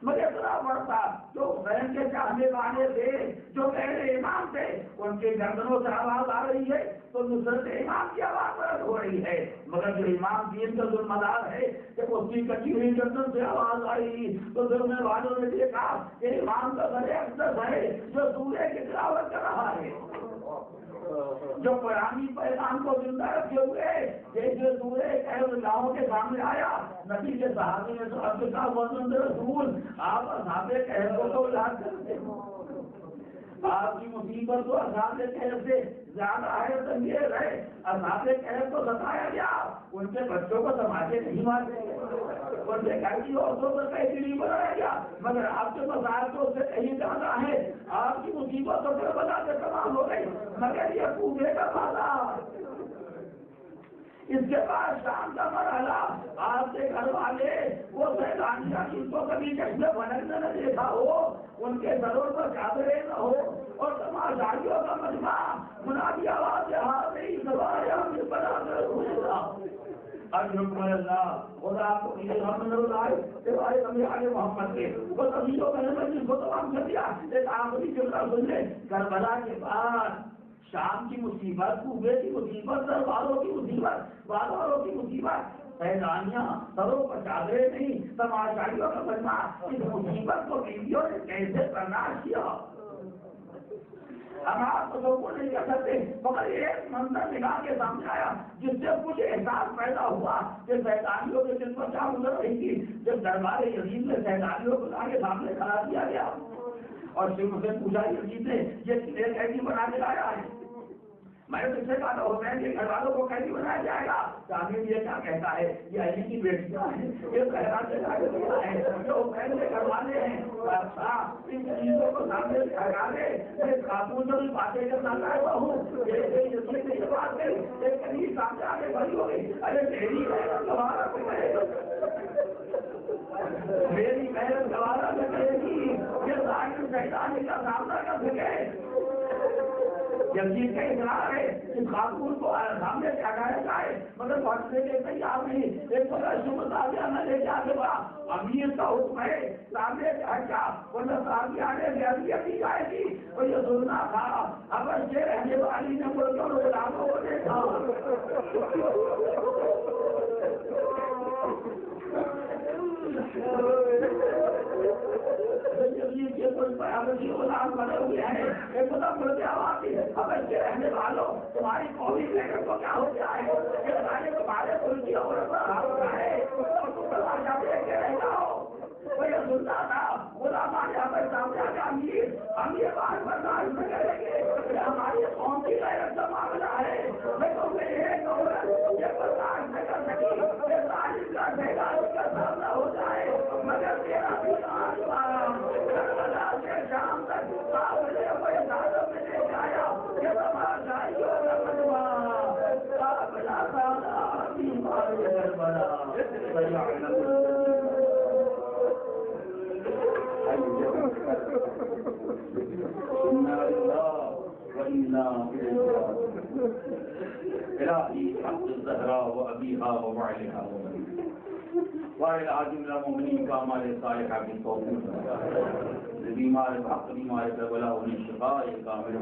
مجھے اتنا پڑتا جو حسین کے چاہنے والے تھے، جو میرے امام تھے، ان کی گردنوں سے آواز آ رہی ہے تو نصرت امام کی آواز رد ہو رہی ہے۔ مگر جو امام دین کا ذمہ دار ہے کہ اس کی کٹی ہوئی گردن سے آواز آئی تو ذمہ والوں نے دیکھا کہ امام کا سر اقدس ہے جو سورہ کی تلاوت کر رہا ہے، جو قرآنی پیغام کو زندہ رکھے ہوئے جیسے سورہ کہف گاؤں کے سامنے آیا، نبی کے صحابی نے صاحب کے ساتھ وزن رسول آپ اصحاب کہف کو تو یاد کرتے ہو، آپ کی مصیبت تو اصحاب کہف سے زیادہ ہے، تنگیز ہے۔ اصحاب کہف کو ستایا گیا، ان کے بچوں کو تماچے نہیں مارتے گئے، ان کے گھر کی عورتوں کو قیدی نہیں بنایا گیا، مگر آپ کے مسائل تو اس سے کہیں زیادہ ہے۔ آپ کی مصیبت تو کربلا سے تمام ہو گئی، مگر یہ کوفے کا بازار، اس کے بعد شام کا مرحلہ، آپ کے گھر والے وہ سیلانیاں جن کو کبھی کہیں بھٹکنے نہ دیکھا ہو، ان کے سروں پر چادریں نہ ہو، اور تماشائیوں کا مجمع منادی آواز خدا کو محمد کے وہ تبدیلوں میں جس کو تمام کر دیا۔ ایک آخری جملہ سن لیں، کربلا کے بعد شام کی مصیبت، کوفے کی مصیبت، درباروں کی مصیبت، بازاروں کی مصیبت، سیلانیاں سروں پر چادریں نہیں، تماشائیوں کا مجمع، اس مصیبت کو بیویوں نے کیسے برداشت کیا ہم آپ کو تصور نہیں کر سکتے۔ مگر ایک منظر نگاہ کے سامنے آیا جس سے کچھ احساس پیدا ہوا کہ سیلانیوں کے دل پر کیا گزر رہی تھی جب دربار یزید میں سیلانیوں کو آگے سامنے کھڑا کیا گیا اور شیخ سے پوچھا یزید نے یہ قیدی بنا کے لایا ہے، میں نے تم سے کہا تھا حسین کے گھر والوں کو قیدی بنایا جائے گا، تعمیر یہ کیا کہتا ہے، یہ علی کی بیٹیاں ہیں، یہ خیرات سے لایا ہے، جو حسین کے گھر والے ہیں، ان چیزوں کو سامنے لگا دے، میں خاتون جو بھی باتیں کرنا چاہتا ہوں، یہ بات ہے، ایک قریب سامنے آگے بڑی ہو گئی، ارے میری محنت گوارا سے کہے میری محنت گوارا سے کہے گی، یہ ظاہر شہدانی کا سامنا کر سکے، یقین کا اقرار ہے اس خاتون کو سامنے سے ہٹایا جائے مگر پہنچنے کے تیار نہیں، ایک بڑا نہ لے جا کے بڑا امیر کا حکم ہے سامنے سے ہٹ جا ورنہ سامنے آنے سے اذیت دی جائے گی، اور یہ سننا تھا اگر سے رہنے والی نے ملکوں غلاموں کو دیکھا غلام بنے ہوئے ہیں، ایک بتا بولتے آواز اگر سے رہنے والوں تمہاری قومی محنت کو کیا ہو گیا ہے، تمہارے ملک کی عورت پر ہے اور تم تماشا دیکھ کے رہ جاؤ، وہ یہ سنتا تھا غلام ہمیں سامنے آ امیر ہم یہ بات برداشت نہ کریں گے کہ ہماری قوم کی غیرت کا معاملہ ہے، لیکن میں ایک عورت یہ برداشت نہ کر سکی کہ تعلیم کا بیداری کا سامنا ہو جائے، مگر تیرا بھی کربلا سے شام تک قابلِ عظمت میں لے جایا کہ تماشائیوں کا مجمع قابلہ سادہ بیمار کربلا الہی حق الزہرا و ابیہا و وعلیہا وائل عاجم المؤمنین کا ہمارے صالحہ کی توفیق بیمار حق بیمار کربلا انہیں شفاء کامل